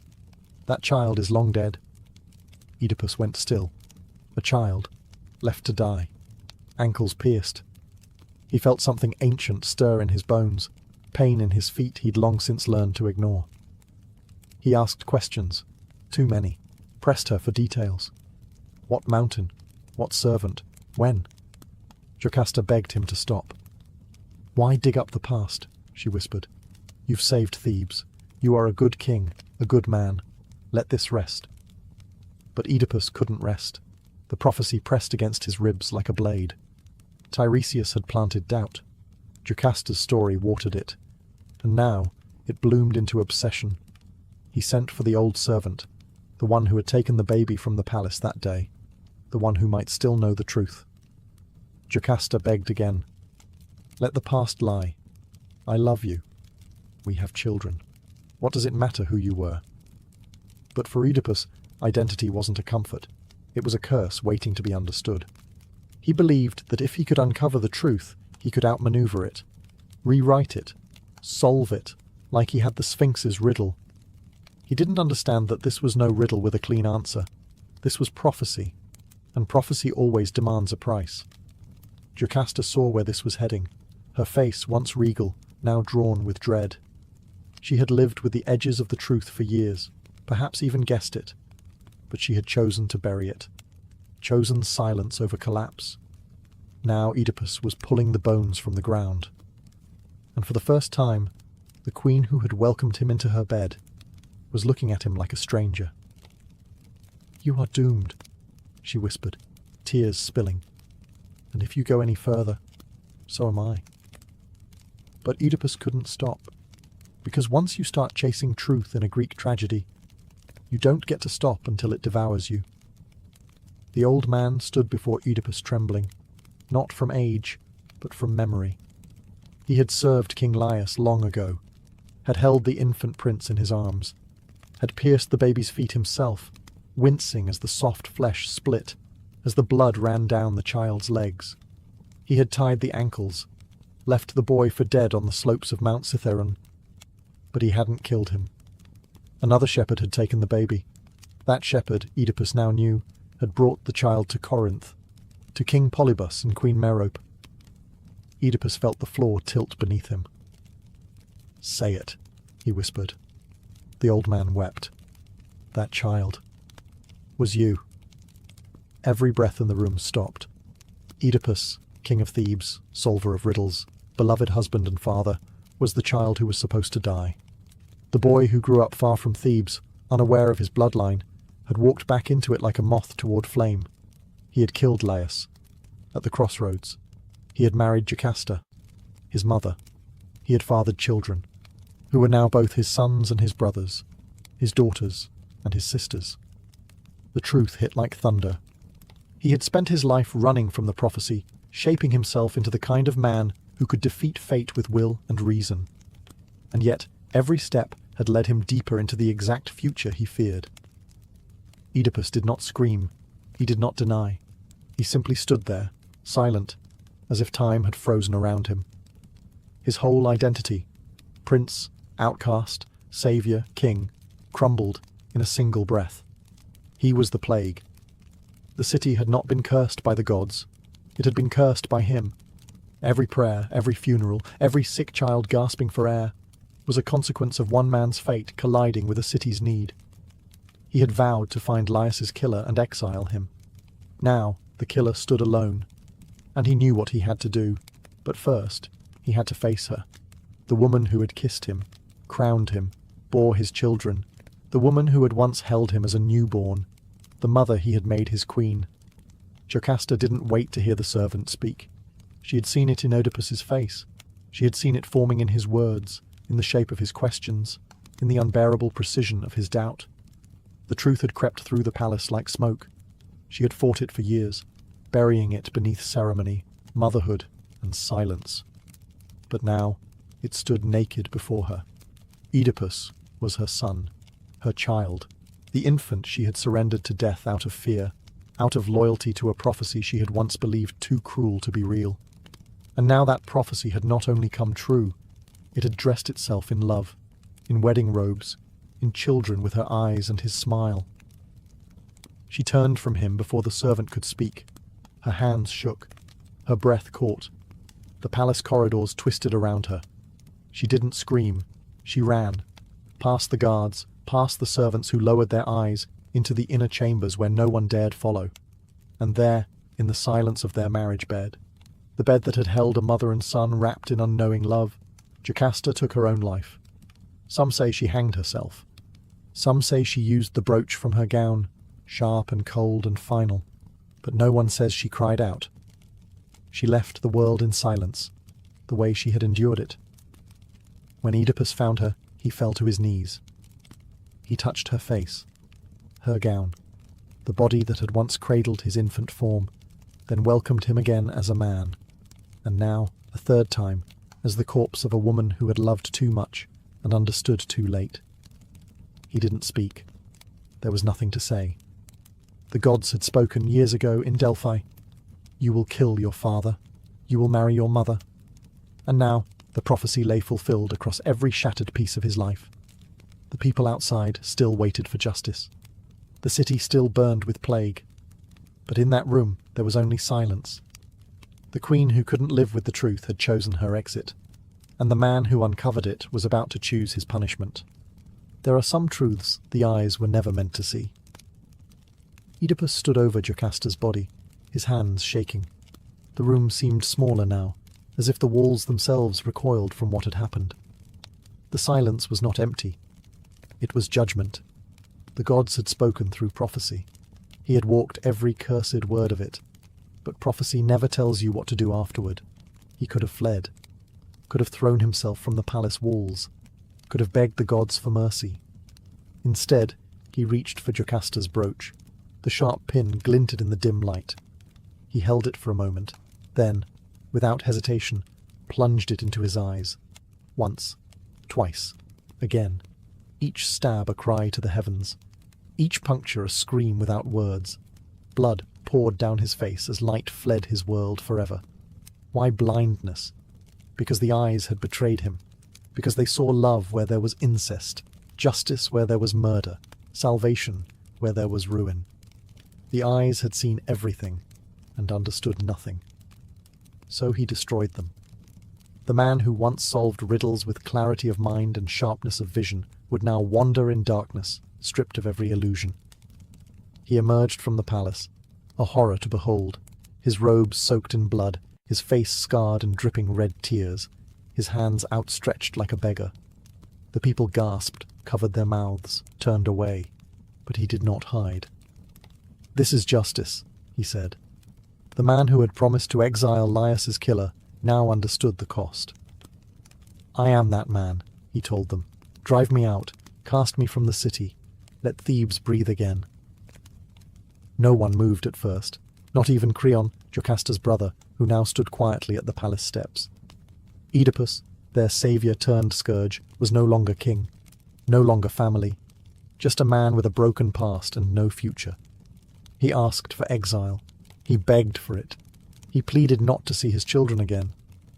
That child is long dead." Oedipus went still. A child, left to die, ankles pierced. He felt something ancient stir in his bones, pain in his feet he'd long since learned to ignore. He asked questions, too many, pressed her for details. What mountain? What servant? When? Jocasta begged him to stop. "Why dig up the past?" she whispered. "You've saved Thebes. You are a good king, a good man. Let this rest." But Oedipus couldn't rest. The prophecy pressed against his ribs like a blade. Tiresias had planted doubt. Jocasta's story watered it. And now it bloomed into obsession. He sent for the old servant, the one who had taken the baby from the palace that day, the one who might still know the truth. Jocasta begged again. "Let the past lie. I love you. We have children. What does it matter who you were?" But for Oedipus, identity wasn't a comfort. It was a curse waiting to be understood. He believed that if he could uncover the truth, he could outmaneuver it, rewrite it, solve it, like he had the Sphinx's riddle. He didn't understand that this was no riddle with a clean answer. This was prophecy, and prophecy always demands a price. Jocasta saw where this was heading, her face once regal, now drawn with dread. She had lived with the edges of the truth for years, perhaps even guessed it, but she had chosen to bury it, chosen silence over collapse. Now Oedipus was pulling the bones from the ground. And for the first time, the queen who had welcomed him into her bed was looking at him like a stranger. "You are doomed," she whispered, tears spilling. "And if you go any further, so am I." But Oedipus couldn't stop, because once you start chasing truth in a Greek tragedy, you don't get to stop until it devours you. The old man stood before Oedipus trembling, not from age, but from memory. He had served King Laius long ago, had held the infant prince in his arms. had pierced the baby's feet himself, wincing as the soft flesh split, as the blood ran down the child's legs. He had tied the ankles, left the boy for dead on the slopes of Mount Cithaeron. But he hadn't killed him. Another shepherd had taken the baby. That shepherd, Oedipus now knew, had brought the child to Corinth, to King Polybus and Queen Merope. Oedipus felt the floor tilt beneath him. "Say it," he whispered. The old man wept. "That child was you." Every breath in the room stopped. Oedipus, king of Thebes, solver of riddles, beloved husband and father, was the child who was supposed to die. The boy who grew up far from Thebes, unaware of his bloodline, had walked back into it like a moth toward flame. He had killed Laius. At the crossroads, he had married Jocasta, his mother. He had fathered children, who were now both his sons and his brothers, his daughters and his sisters. The truth hit like thunder. He had spent his life running from the prophecy, shaping himself into the kind of man who could defeat fate with will and reason. And yet, every step had led him deeper into the exact future he feared. Oedipus did not scream. He did not deny. He simply stood there, silent, as if time had frozen around him. His whole identity, prince, outcast, savior, king, crumbled in a single breath. He was the plague. The city had not been cursed by the gods. It had been cursed by him. Every prayer, every funeral, every sick child gasping for air was a consequence of one man's fate colliding with a city's need. He had vowed to find Laius's killer and exile him. Now the killer stood alone, and he knew what he had to do. But first, he had to face her. The woman who had kissed him, crowned him, bore his children. The woman who had once held him as a newborn. The mother he had made his queen. Jocasta didn't wait to hear the servant speak. She had seen it in Oedipus's face. She had seen it forming in his words, in the shape of his questions, in the unbearable precision of his doubt. The truth had crept through the palace like smoke. She had fought it for years, burying it beneath ceremony, motherhood, and silence. But now it stood naked before her. Oedipus was her son, her child, the infant she had surrendered to death out of fear, out of loyalty to a prophecy she had once believed too cruel to be real. And now that prophecy had not only come true, it had dressed itself in love, in wedding robes, in children with her eyes and his smile. She turned from him before the servant could speak. Her hands shook, her breath caught. The palace corridors twisted around her. She didn't scream. She ran, past the guards, past the servants who lowered their eyes, into the inner chambers where no one dared follow. And there, in the silence of their marriage bed, the bed that had held a mother and son wrapped in unknowing love, Jocasta took her own life. Some say she hanged herself. Some say she used the brooch from her gown, sharp and cold and final, but no one says she cried out. She left the world in silence, the way she had endured it. When Oedipus found her, he fell to his knees. He touched her face, her gown, the body that had once cradled his infant form, then welcomed him again as a man, and now, a third time, as the corpse of a woman who had loved too much and understood too late. He didn't speak. There was nothing to say. The gods had spoken years ago in Delphi. You will kill your father. You will marry your mother. And now the prophecy lay fulfilled across every shattered piece of his life. The people outside still waited for justice. The city still burned with plague. But in that room there was only silence. The queen who couldn't live with the truth had chosen her exit, and the man who uncovered it was about to choose his punishment. There are some truths the eyes were never meant to see. Oedipus stood over Jocasta's body, his hands shaking. The room seemed smaller now, as if the walls themselves recoiled from what had happened. The silence was not empty. It was judgment. The gods had spoken through prophecy. He had walked every cursed word of it. But prophecy never tells you what to do afterward. He could have fled, could have thrown himself from the palace walls, could have begged the gods for mercy. Instead, he reached for Jocasta's brooch. The sharp pin glinted in the dim light. He held it for a moment, then, without hesitation, plunged it into his eyes. Once, twice, again. each stab a cry to the heavens, each puncture a scream without words. Blood poured down his face as light fled his world forever. Why blindness? Because the eyes had betrayed him, because they saw love where there was incest, justice where there was murder, salvation where there was ruin. The eyes had seen everything and understood nothing. So he destroyed them. The man who once solved riddles with clarity of mind and sharpness of vision would now wander in darkness, stripped of every illusion. He emerged from the palace, a horror to behold, his robes soaked in blood, his face scarred and dripping red tears, his hands outstretched like a beggar. The people gasped, covered their mouths, turned away, but he did not hide. "This is justice," he said. The man who had promised to exile Laius's killer now understood the cost. "I am that man," he told them. "Drive me out, cast me from the city, let Thebes breathe again." No one moved at first, not even Creon, Jocasta's brother, who now stood quietly at the palace steps. Oedipus, their saviour-turned-scourge, was no longer king, no longer family, just a man with a broken past and no future. He asked for exile. He begged for it. He pleaded not to see his children again,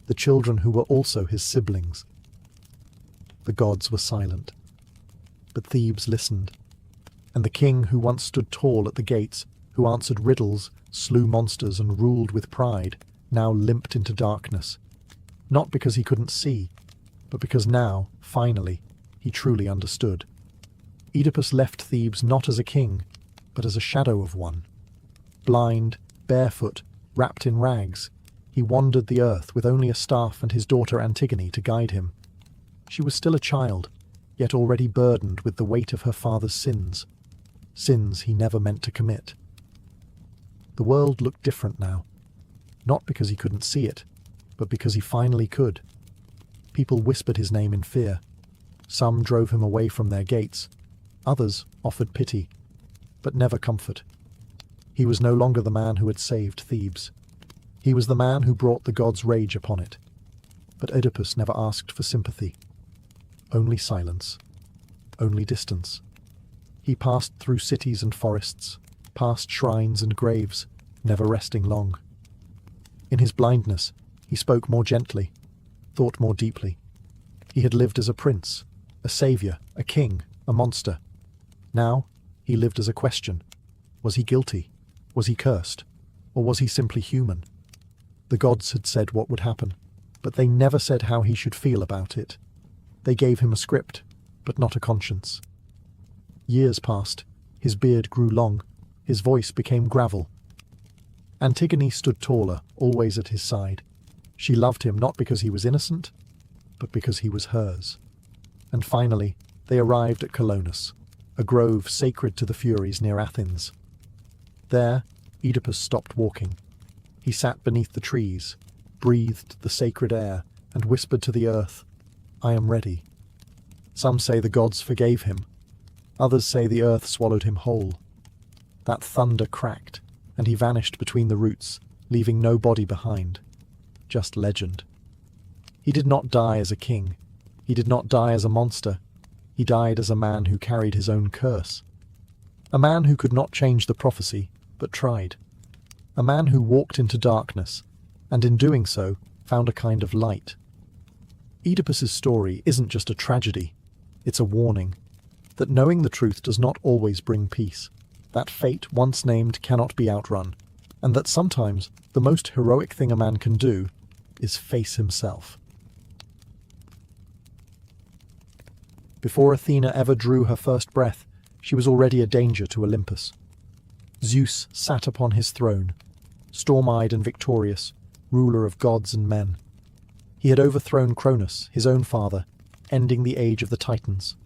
the children who were also his siblings. The gods were silent. But Thebes listened, and the king who once stood tall at the gates, who answered riddles, slew monsters and ruled with pride, now limped into darkness, not because he couldn't see, but because now, finally, he truly understood. Oedipus left Thebes not as a king, but as a shadow of one. Blind, barefoot, wrapped in rags, he wandered the earth with only a staff and his daughter Antigone to guide him. She was still a child, yet already burdened with the weight of her father's sins he never meant to commit. The world looked different now, not because he couldn't see it, but because he finally could. People whispered his name in fear. Some drove him away from their gates. Others offered pity, but never comfort. He was no longer the man who had saved Thebes. He was the man who brought the gods' rage upon it. But Oedipus never asked for sympathy. Only silence. Only distance. He passed through cities and forests, past shrines and graves, never resting long. In his blindness, he spoke more gently, thought more deeply. He had lived as a prince, a saviour, a king, a monster. Now, he lived as a question. Was he guilty? Was he cursed? Or was he simply human? The gods had said what would happen, but they never said how he should feel about it. They gave him a script, but not a conscience. Years passed. His beard grew long. His voice became gravel. Antigone stood taller, always at his side. She loved him not because he was innocent, but because he was hers. And finally, they arrived at Colonus, a grove sacred to the Furies near Athens. There, Oedipus stopped walking. He sat beneath the trees, breathed the sacred air, and whispered to the earth, "I am ready." Some say the gods forgave him. Others say the earth swallowed him whole. That thunder cracked, and he vanished between the roots, leaving no body behind. Just legend. He did not die as a king. He did not die as a monster. He died as a man who carried his own curse. A man who could not change the prophecy, but tried. A man who walked into darkness, and in doing so, found a kind of light. Oedipus's story isn't just a tragedy. It's a warning. That knowing the truth does not always bring peace. That fate once named cannot be outrun. And that sometimes the most heroic thing a man can do is face himself. Before Athena ever drew her first breath, she was already a danger to Olympus. Zeus sat upon his throne, storm-eyed and victorious, ruler of gods and men. He had overthrown Cronus, his own father, ending the age of the Titans.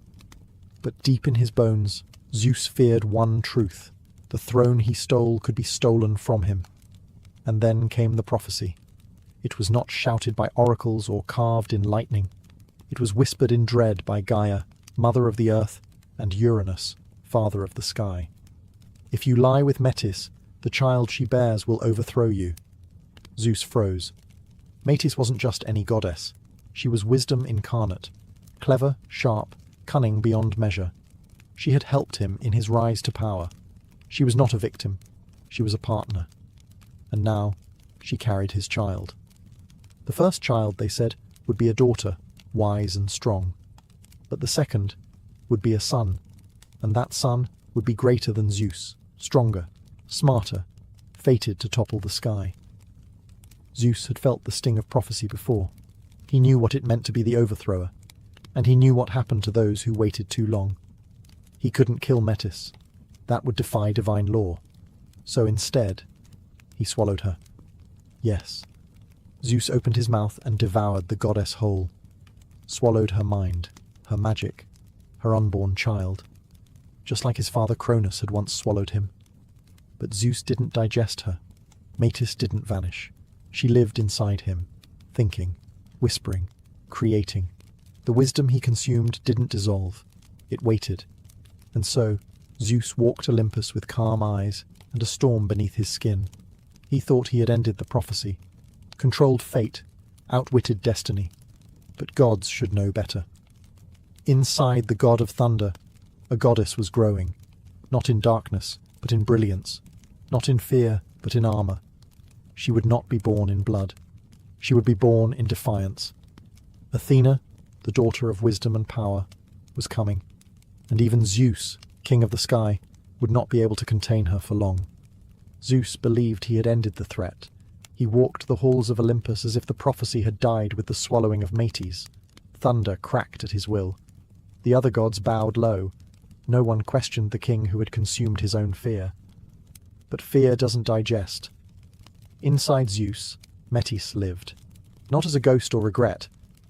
But deep in his bones, Zeus feared one truth. The throne he stole could be stolen from him. And then came the prophecy. It was not shouted by oracles or carved in lightning. It was whispered in dread by Gaia, mother of the earth, and Uranus, father of the sky. If you lie with Metis, the child she bears will overthrow you. Zeus froze. Metis wasn't just any goddess. She was wisdom incarnate. Clever, sharp, cunning beyond measure. She had helped him in his rise to power. She was not a victim, she was a partner. And now she carried his child. The first child, they said, would be a daughter, wise and strong. But the second would be a son, and that son would be greater than Zeus, stronger, smarter, fated to topple the sky. Zeus had felt the sting of prophecy before. He knew what it meant to be the overthrower, and he knew what happened to those who waited too long. He couldn't kill Metis. That would defy divine law. So instead, he swallowed her. Yes, Zeus opened his mouth and devoured the goddess whole, swallowed her mind, her magic, her unborn child, just like his father Cronus had once swallowed him. But Zeus didn't digest her. Metis didn't vanish. She lived inside him, thinking, whispering, creating. The wisdom he consumed didn't dissolve. It waited. And so, Zeus walked Olympus with calm eyes and a storm beneath his skin. He thought he had ended the prophecy, controlled fate, outwitted destiny. But gods should know better. Inside the god of thunder, a goddess was growing, not in darkness, but in brilliance, not in fear, but in armor. She would not be born in blood. She would be born in defiance. Athena, the daughter of wisdom and power, was coming, and even Zeus, king of the sky, would not be able to contain her for long. Zeus believed he had ended the threat. He walked the halls of Olympus as if the prophecy had died with the swallowing of Metis. Thunder cracked at his will. The other gods bowed low. No one questioned the king who had consumed his own fear. But fear doesn't digest. Inside Zeus, Metis lived, not as a ghost or regret,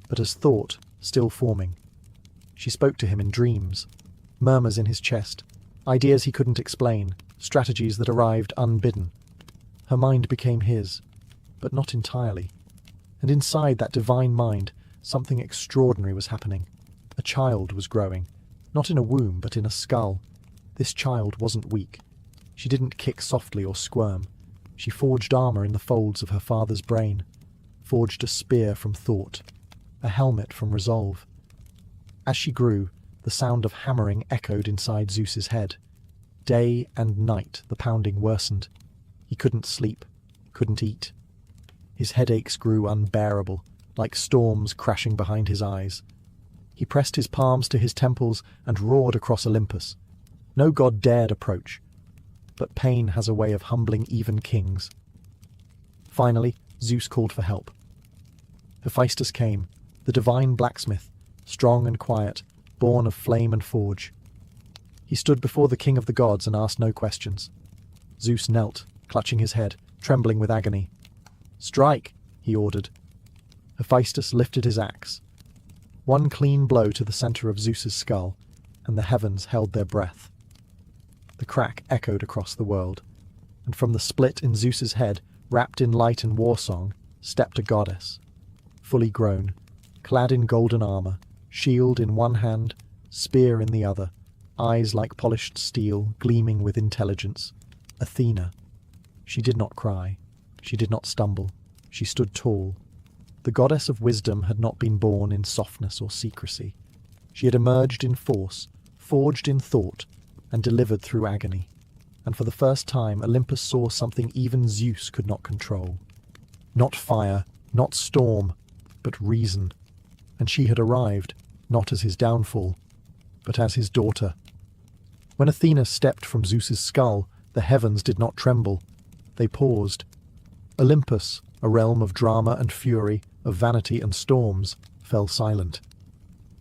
but as thought still forming. She spoke to him in dreams, murmurs in his chest, ideas he couldn't explain, strategies that arrived unbidden. Her mind became his, but not entirely. And inside that divine mind, something extraordinary was happening. A child was growing, not in a womb, but in a skull. This child wasn't weak. She didn't kick softly or squirm. She forged armor in the folds of her father's brain, forged a spear from thought, a helmet from resolve. As she grew, the sound of hammering echoed inside Zeus's head. Day and night the pounding worsened. He couldn't sleep, couldn't eat. His headaches grew unbearable, like storms crashing behind his eyes. He pressed his palms to his temples and roared across Olympus. No god dared approach, but pain has a way of humbling even kings. Finally, Zeus called for help. Hephaestus came, the divine blacksmith, strong and quiet, born of flame and forge. He stood before the king of the gods and asked no questions. Zeus knelt, clutching his head, trembling with agony. "Strike," he ordered. Hephaestus lifted his axe. One clean blow to the center of Zeus's skull, and the heavens held their breath. The crack echoed across the world, and from the split in Zeus's head, wrapped in light and war song, stepped a goddess, fully grown, clad in golden armor, shield in one hand, spear in the other, eyes like polished steel, gleaming with intelligence. Athena. She did not cry. She did not stumble. She stood tall. The goddess of wisdom had not been born in softness or secrecy. She had emerged in force, forged in thought, and delivered through agony. And for the first time, Olympus saw something even Zeus could not control. Not fire, not storm, but reason. And she had arrived, not as his downfall, but as his daughter. When Athena stepped from Zeus's skull, the heavens did not tremble. They paused. Olympus, a realm of drama and fury, of vanity and storms, fell silent.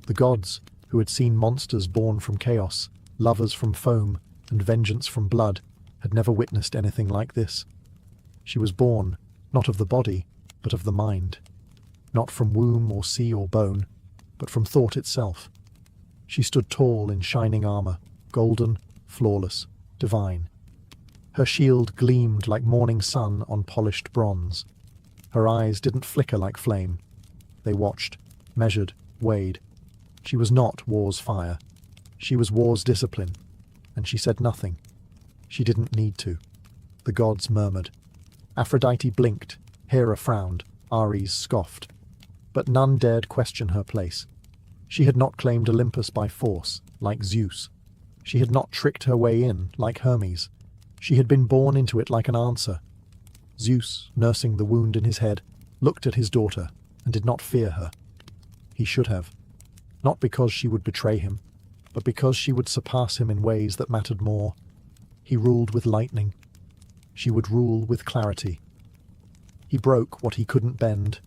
The gods, who had seen monsters born from chaos, lovers from foam, and vengeance from blood, had never witnessed anything like this. She was born, not of the body, but of the mind. Not from womb or sea or bone, but from thought itself. She stood tall in shining armor, golden, flawless, divine. Her shield gleamed like morning sun on polished bronze. Her eyes didn't flicker like flame. They watched, measured, weighed. She was not war's fire. She was war's discipline. And she said nothing. She didn't need to. The gods murmured. Aphrodite blinked. Hera frowned. Ares scoffed. But none dared question her place. She had not claimed Olympus by force, like Zeus. She had not tricked her way in, like Hermes. She had been born into it like an answer. Zeus, nursing the wound in his head, looked at his daughter and did not fear her. He should have. Not because she would betray him, but because she would surpass him in ways that mattered more. He ruled with lightning. She would rule with clarity. He broke what he couldn't bend.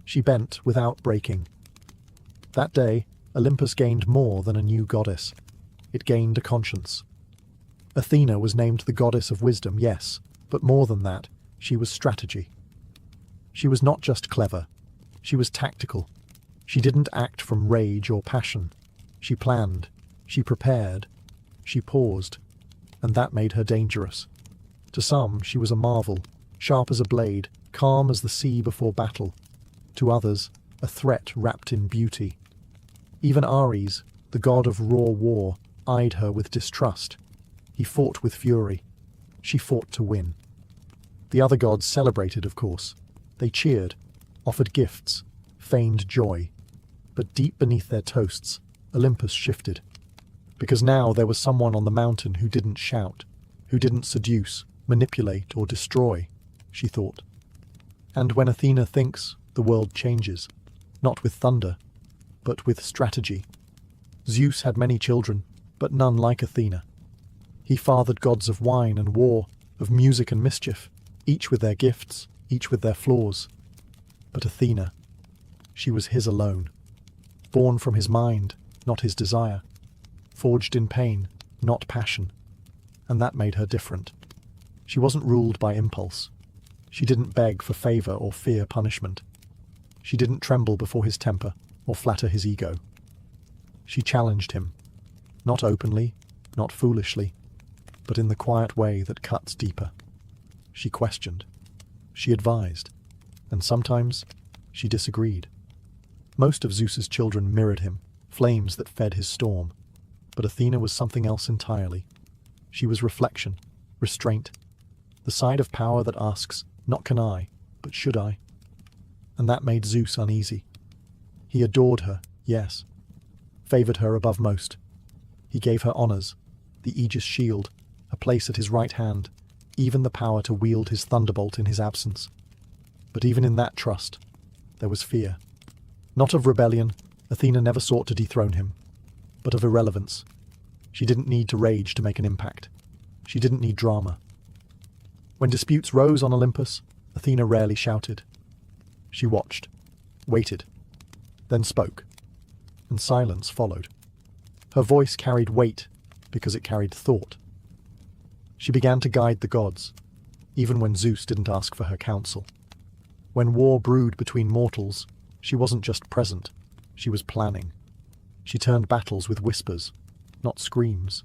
She bent without breaking. That day, Olympus gained more than a new goddess. It gained a conscience. Athena was named the goddess of wisdom, yes, but more than that, she was strategy. She was not just clever. She was tactical. She didn't act from rage or passion. She planned. She prepared. She paused. And that made her dangerous. To some, she was a marvel, sharp as a blade, calm as the sea before battle. To others, a threat wrapped in beauty. Even Ares, the god of raw war, eyed her with distrust. He fought with fury. She fought to win. The other gods celebrated, of course. They cheered, offered gifts, feigned joy. But deep beneath their toasts, Olympus shifted. Because now there was someone on the mountain who didn't shout, who didn't seduce, manipulate, or destroy, she thought. And when Athena thinks, the world changes. Not with thunder, but with strategy. Zeus had many children, but none like Athena. He fathered gods of wine and war, of music and mischief, each with their gifts, each with their flaws. But Athena, she was his alone. Born from his mind, not his desire. Forged in pain, not passion. And that made her different. She wasn't ruled by impulse. She didn't beg for favor or fear punishment. She didn't tremble before his temper or flatter his ego. She challenged him. Not openly, not foolishly, but in the quiet way that cuts deeper. She questioned. She advised. And sometimes she disagreed. Most of Zeus's children mirrored him, flames that fed his storm. But Athena was something else entirely. She was reflection, restraint, the side of power that asks, not can I, but should I? And that made Zeus uneasy. He adored her, yes, favored her above most. He gave her honors, the Aegis shield, a place at his right hand, even the power to wield his thunderbolt in his absence. But even in that trust, there was fear. Not of rebellion, Athena never sought to dethrone him, but of irrelevance. She didn't need to rage to make an impact. She didn't need drama. When disputes rose on Olympus, Athena rarely shouted. She watched, waited, then spoke, and silence followed. Her voice carried weight because it carried thought. She began to guide the gods, even when Zeus didn't ask for her counsel. When war brewed between mortals, she wasn't just present, she was planning. She turned battles with whispers, not screams.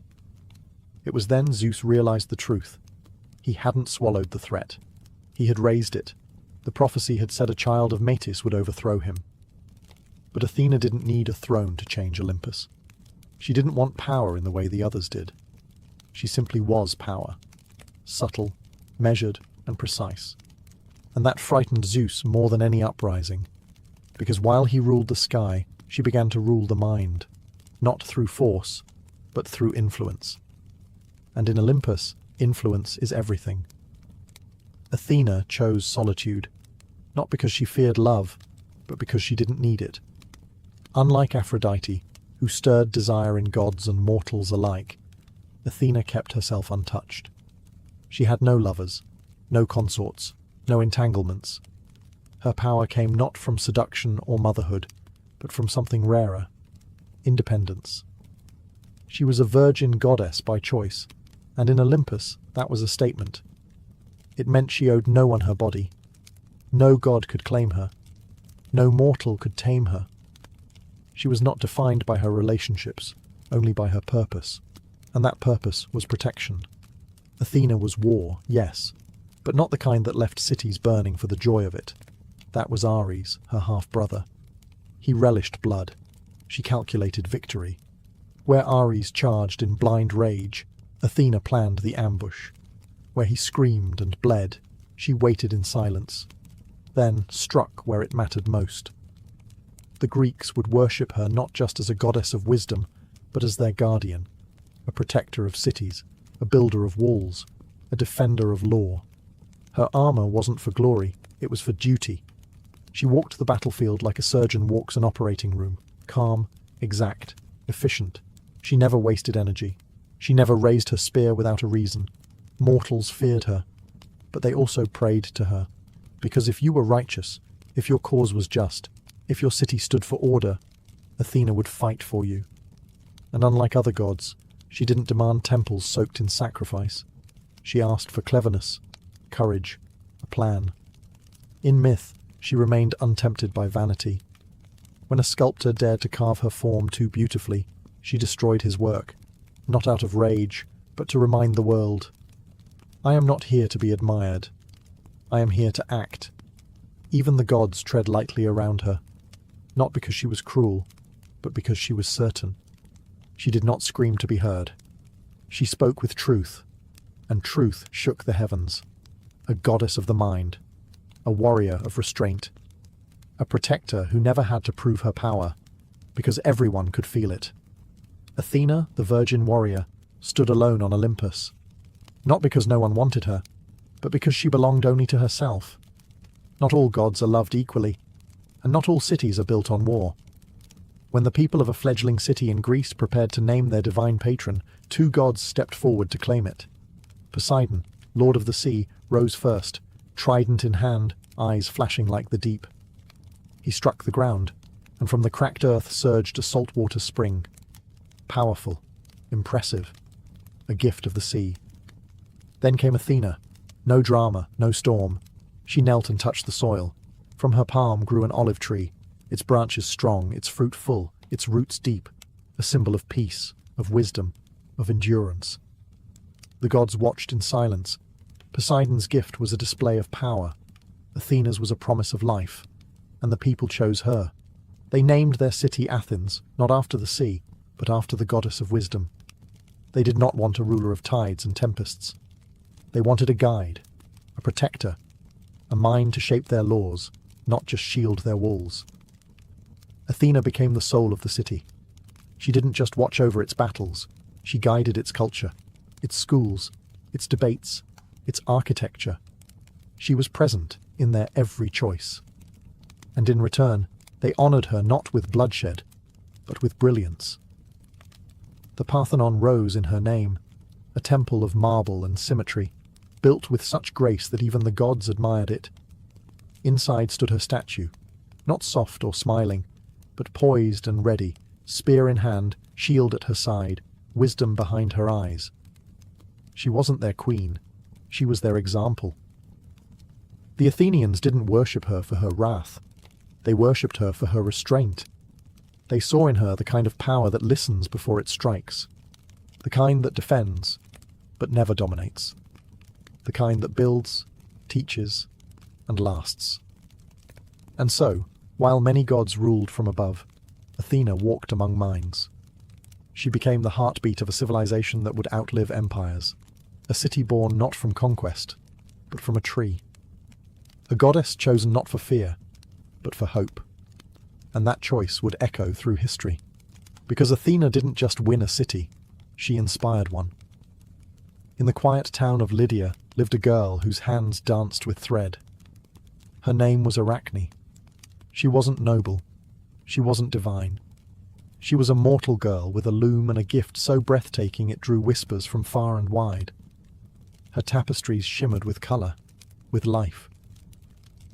It was then Zeus realized the truth. He hadn't swallowed the threat. He had raised it. The prophecy had said a child of Metis would overthrow him. But Athena didn't need a throne to change Olympus. She didn't want power in the way the others did. She simply was power. Subtle, measured, and precise. And that frightened Zeus more than any uprising. Because while he ruled the sky, she began to rule the mind. Not through force, but through influence. And in Olympus, influence is everything. Athena chose solitude, not because she feared love, but because she didn't need it. Unlike Aphrodite, who stirred desire in gods and mortals alike, Athena kept herself untouched. She had no lovers, no consorts, no entanglements. Her power came not from seduction or motherhood, but from something rarer, independence. She was a virgin goddess by choice, and in Olympus that was a statement. It meant she owed no one her body. No god could claim her. No mortal could tame her. She was not defined by her relationships, only by her purpose, and that purpose was protection. Athena was war, yes, but not the kind that left cities burning for the joy of it. That was Ares, her half-brother. He relished blood. She calculated victory. Where Ares charged in blind rage, Athena planned the ambush. Where he screamed and bled, she waited in silence, then struck where it mattered most. The Greeks would worship her not just as a goddess of wisdom, but as their guardian, a protector of cities, a builder of walls, a defender of law. Her armor wasn't for glory, it was for duty. She walked the battlefield like a surgeon walks an operating room, calm, exact, efficient. She never wasted energy. She never raised her spear without a reason. Mortals feared her, but they also prayed to her. Because if you were righteous, if your cause was just, if your city stood for order, Athena would fight for you. And unlike other gods, she didn't demand temples soaked in sacrifice. She asked for cleverness, courage, a plan. In myth, she remained untempted by vanity. When a sculptor dared to carve her form too beautifully, she destroyed his work, not out of rage, but to remind the world, I am not here to be admired. I am here to act. Even the gods tread lightly around her, not because she was cruel, but because she was certain. She did not scream to be heard. She spoke with truth, and truth shook the heavens. A goddess of the mind, a warrior of restraint, a protector who never had to prove her power, because everyone could feel it. Athena, the virgin warrior, stood alone on Olympus, not because no one wanted her, but because she belonged only to herself. Not all gods are loved equally, and not all cities are built on war. When the people of a fledgling city in Greece prepared to name their divine patron, two gods stepped forward to claim it. Poseidon, lord of the sea, rose first, trident in hand, eyes flashing like the deep. He struck the ground, and from the cracked earth surged a saltwater spring. Powerful, impressive, a gift of the sea. Then came Athena. No drama, no storm. She knelt and touched the soil. From her palm grew an olive tree, its branches strong, its fruit full, its roots deep, a symbol of peace, of wisdom, of endurance. The gods watched in silence. Poseidon's gift was a display of power. Athena's was a promise of life, and the people chose her. They named their city Athens, not after the sea, but after the goddess of wisdom. They did not want a ruler of tides and tempests. They wanted a guide, a protector, a mind to shape their laws, not just shield their walls. Athena became the soul of the city. She didn't just watch over its battles, she guided its culture, its schools, its debates, its architecture. She was present in their every choice. And in return, they honored her not with bloodshed, but with brilliance. The Parthenon rose in her name, a temple of marble and symmetry, built with such grace that even the gods admired it. Inside stood her statue, not soft or smiling, but poised and ready, spear in hand, shield at her side, wisdom behind her eyes. She wasn't their queen, she was their example. The Athenians didn't worship her for her wrath. They worshipped her for her restraint. They saw in her the kind of power that listens before it strikes, the kind that defends, but never dominates, the kind that builds, teaches, and lasts. And so, while many gods ruled from above, Athena walked among minds. She became the heartbeat of a civilization that would outlive empires, a city born not from conquest, but from a tree. A goddess chosen not for fear, but for hope. And that choice would echo through history. Because Athena didn't just win a city, she inspired one. In the quiet town of Lydia lived a girl whose hands danced with thread. Her name was Arachne. She wasn't noble. She wasn't divine. She was a mortal girl with a loom and a gift so breathtaking it drew whispers from far and wide. Her tapestries shimmered with colour, with life.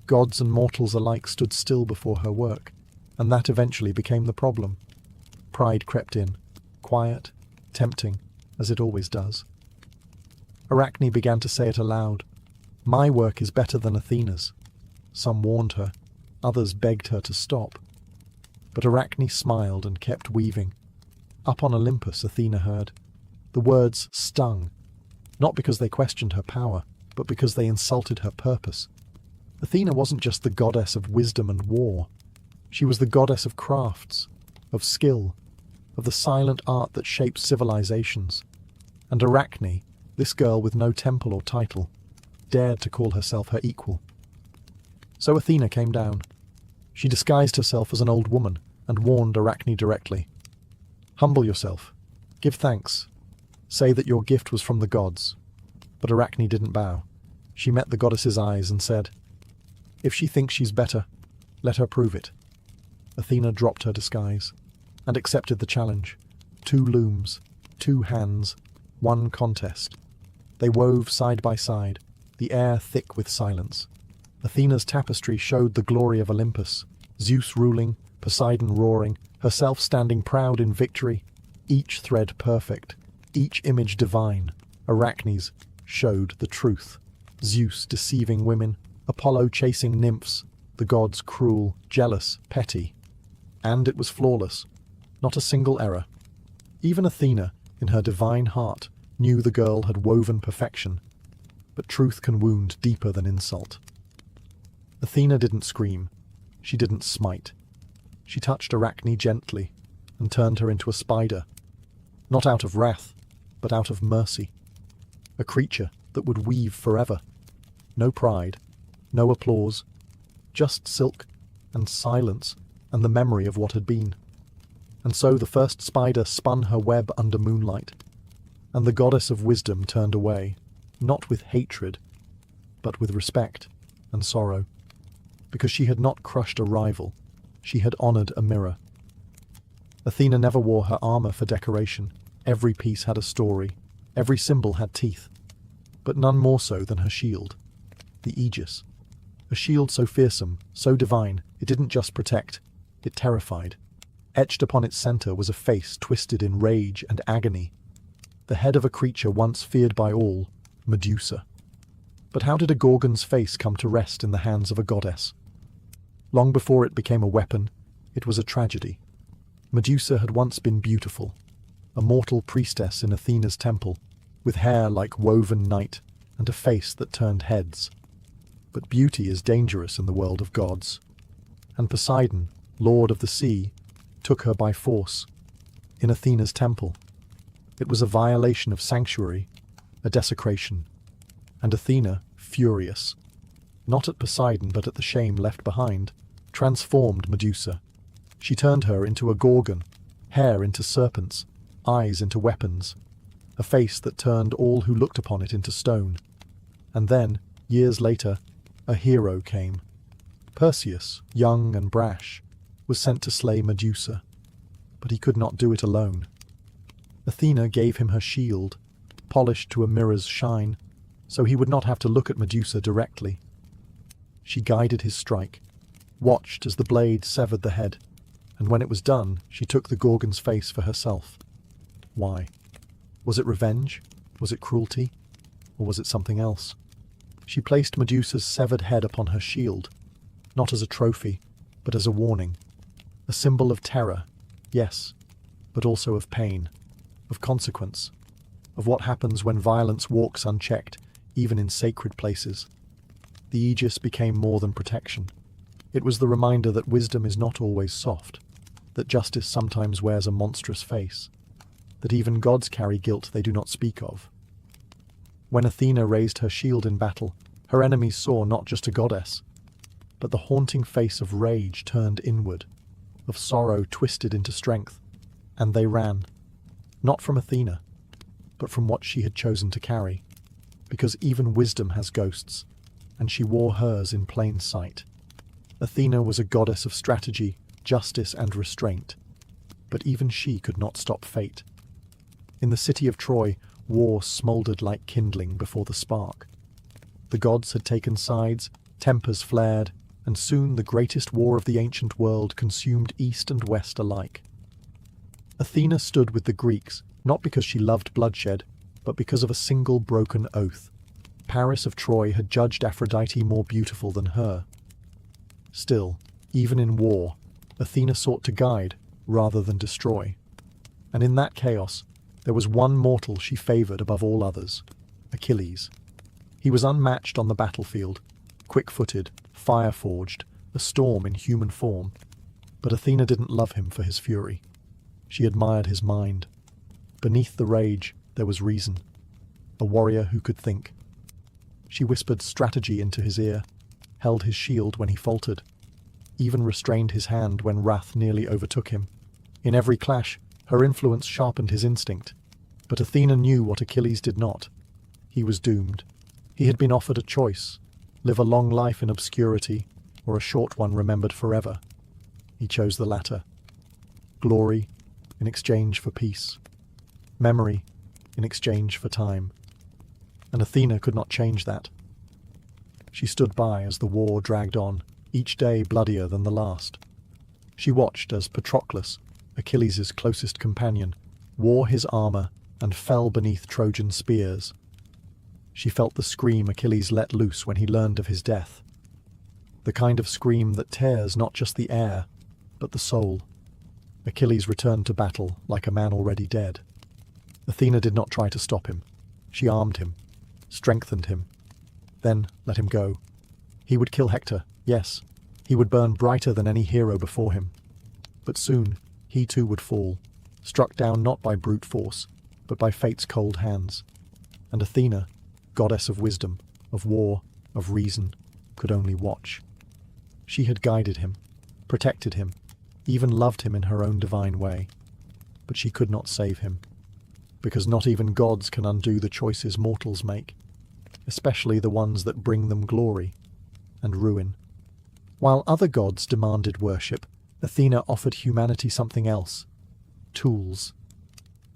Gods and mortals alike stood still before her work, and that eventually became the problem. Pride crept in, quiet, tempting, as it always does. Arachne began to say it aloud. My work is better than Athena's. Some warned her, others begged her to stop. But Arachne smiled and kept weaving. Up on Olympus, Athena heard. The words stung, not because they questioned her power, but because they insulted her purpose. Athena wasn't just the goddess of wisdom and war. She was the goddess of crafts, of skill, of the silent art that shapes civilizations. And Arachne, this girl with no temple or title, dared to call herself her equal. So Athena came down. She disguised herself as an old woman and warned Arachne directly. "Humble yourself. Give thanks. Say that your gift was from the gods." But Arachne didn't bow. She met the goddess's eyes and said, "If she thinks she's better, let her prove it." Athena dropped her disguise and accepted the challenge. 2 looms, 2 hands, 1 contest. They wove side by side, the air thick with silence. Athena's tapestry showed the glory of Olympus, Zeus ruling, Poseidon roaring, herself standing proud in victory, each thread perfect, each image divine. Arachne's showed the truth. Zeus deceiving women, Apollo chasing nymphs, the gods cruel, jealous, petty. And it was flawless, not a single error. Even Athena, in her divine heart, knew the girl had woven perfection. But truth can wound deeper than insult. Athena didn't scream. She didn't smite. She touched Arachne gently and turned her into a spider. Not out of wrath, but out of mercy. A creature that would weave forever. No pride, no applause, just silk and silence and the memory of what had been. And so the first spider spun her web under moonlight, and the goddess of wisdom turned away, not with hatred, but with respect and sorrow, because she had not crushed a rival, she had honored a mirror. Athena never wore her armor for decoration. Every piece had a story, every symbol had teeth, but none more so than her shield, the Aegis. A shield so fearsome, so divine, it didn't just protect, it terrified. Etched upon its center was a face twisted in rage and agony, the head of a creature once feared by all, Medusa. But how did a Gorgon's face come to rest in the hands of a goddess? Long before it became a weapon, it was a tragedy. Medusa had once been beautiful, a mortal priestess in Athena's temple, with hair like woven night and a face that turned heads. But beauty is dangerous in the world of gods, and Poseidon, lord of the sea, took her by force, in Athena's temple. It was a violation of sanctuary, a desecration, and Athena, furious, not at Poseidon but at the shame left behind, transformed Medusa. She turned her into a Gorgon, hair into serpents, eyes into weapons, a face that turned all who looked upon it into stone. And then, years later, a hero came. Perseus, young and brash, was sent to slay Medusa, but he could not do it alone. Athena gave him her shield, polished to a mirror's shine, so he would not have to look at Medusa directly. She guided his strike, watched as the blade severed the head, and when it was done, she took the Gorgon's face for herself. Why? Was it revenge? Was it cruelty? Or was it something else? She placed Medusa's severed head upon her shield, not as a trophy, but as a warning. A symbol of terror, yes, but also of pain, of consequence, of what happens when violence walks unchecked, even in sacred places. The Aegis became more than protection. It was the reminder that wisdom is not always soft, that justice sometimes wears a monstrous face, that even gods carry guilt they do not speak of. When Athena raised her shield in battle, her enemies saw not just a goddess, but the haunting face of rage turned inward, of sorrow twisted into strength, and they ran, not from Athena, but from what she had chosen to carry, because even wisdom has ghosts, and she wore hers in plain sight. Athena was a goddess of strategy, justice, and restraint, but even she could not stop fate. In the city of Troy, war smouldered like kindling before the spark. The gods had taken sides, tempers flared, and soon the greatest war of the ancient world consumed east and west alike. Athena stood with the Greeks, not because she loved bloodshed, but because of a single broken oath. Paris of Troy had judged Aphrodite more beautiful than her. Still, even in war, Athena sought to guide rather than destroy. And in that chaos, there was one mortal she favored above all others, Achilles. He was unmatched on the battlefield, quick-footed, fire-forged, a storm in human form. But Athena didn't love him for his fury. She admired his mind. Beneath the rage, there was reason, a warrior who could think. She whispered strategy into his ear, held his shield when he faltered. even restrained his hand when wrath nearly overtook him. In every clash, her influence sharpened his instinct. But Athena knew what Achilles did not. He was doomed. He had been offered a choice: live a long life in obscurity, or a short one remembered forever. He chose the latter. Glory in exchange for peace. Memory in exchange for time. And Athena could not change that. She stood by as the war dragged on, each day bloodier than the last. She watched as Patroclus, Achilles' closest companion, wore his armor and fell beneath Trojan spears. She felt the scream Achilles let loose when he learned of his death. The kind of scream that tears not just the air, but the soul. Achilles returned to battle like a man already dead. Athena did not try to stop him. She armed him, strengthened him, then let him go. He would kill Hector, yes. He would burn brighter than any hero before him. But soon, he too would fall, struck down not by brute force, but by fate's cold hands. And Athena, goddess of wisdom, of war, of reason, could only watch. She had guided him, protected him, even loved him in her own divine way. But she could not save him, because not even gods can undo the choices mortals make, especially the ones that bring them glory and ruin. While other gods demanded worship, Athena offered humanity something else: tools.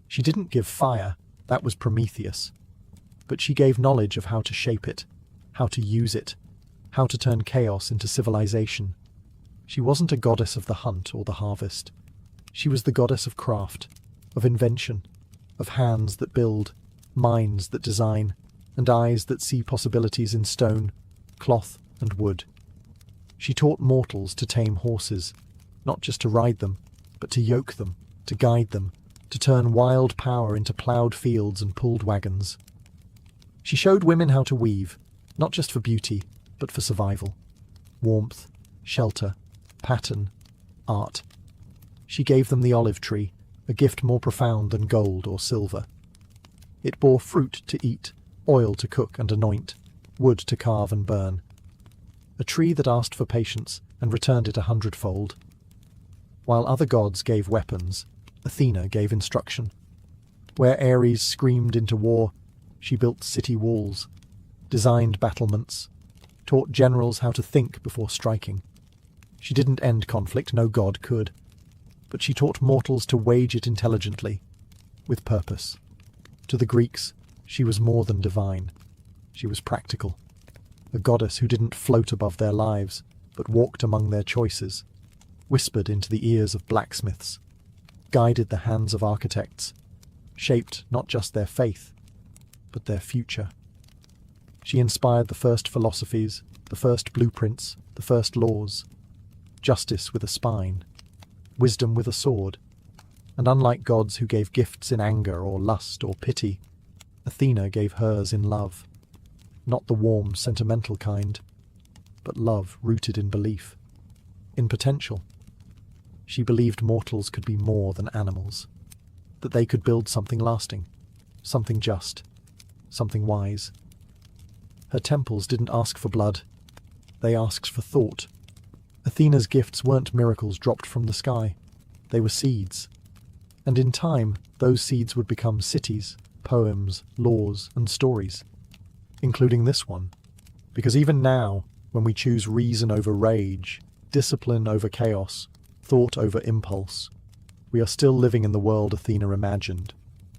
She didn't give fire, that was Prometheus, but she gave knowledge of how to shape it, how to use it, how to turn chaos into civilization. She wasn't a goddess of the hunt or the harvest. She was the goddess of craft, of invention, of hands that build, minds that design, and eyes that see possibilities in stone, cloth, and wood. She taught mortals to tame horses, not just to ride them, but to yoke them, to guide them, to turn wild power into ploughed fields and pulled wagons. She showed women how to weave, not just for beauty, but for survival. Warmth, shelter, pattern, art. She gave them the olive tree, a gift more profound than gold or silver. It bore fruit to eat, oil to cook and anoint, wood to carve and burn. A tree that asked for patience and returned it 100-fold. While other gods gave weapons, Athena gave instruction. Where Ares screamed into war, she built city walls, designed battlements, taught generals how to think before striking. She didn't end conflict, no god could, but she taught mortals to wage it intelligently, with purpose. To the Greeks, she was more than divine. She was practical. A goddess who didn't float above their lives, but walked among their choices, whispered into the ears of blacksmiths, guided the hands of architects, shaped not just their faith, but their future. She inspired the first philosophies, the first blueprints, the first laws, justice with a spine, wisdom with a sword, and unlike gods who gave gifts in anger or lust or pity, Athena gave hers in love. Not the warm, sentimental kind, but love rooted in belief, in potential. She believed mortals could be more than animals, that they could build something lasting, something just, something wise. Her temples didn't ask for blood, they asked for thought. Athena's gifts weren't miracles dropped from the sky, they were seeds. And in time, those seeds would become cities, poems, laws, and stories, including this one. Because even now, when we choose reason over rage, discipline over chaos, thought over impulse, we are still living in the world Athena imagined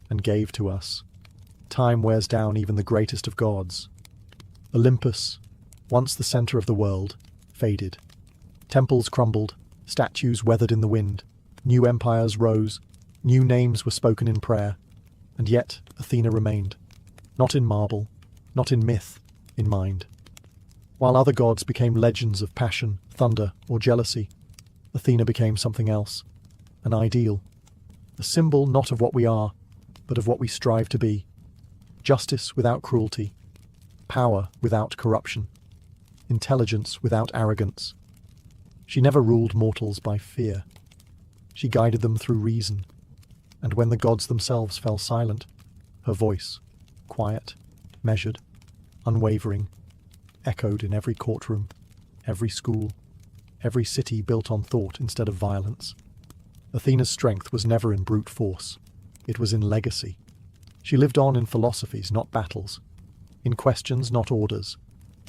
and gave to us. Time wears down even the greatest of gods. Olympus, once the center of the world, faded. Temples crumbled, statues weathered in the wind, new empires rose, new names were spoken in prayer, and yet Athena remained, not in marble, not in myth, in mind. While other gods became legends of passion, thunder, or jealousy, Athena became something else, an ideal, a symbol not of what we are, but of what we strive to be. Justice without cruelty, power without corruption, intelligence without arrogance. She never ruled mortals by fear. She guided them through reason, and when the gods themselves fell silent, her voice, quiet, measured, unwavering, echoed in every courtroom, every school, every city built on thought instead of violence. Athena's strength was never in brute force. It was in legacy. She lived on in philosophies, not battles. In questions, not orders.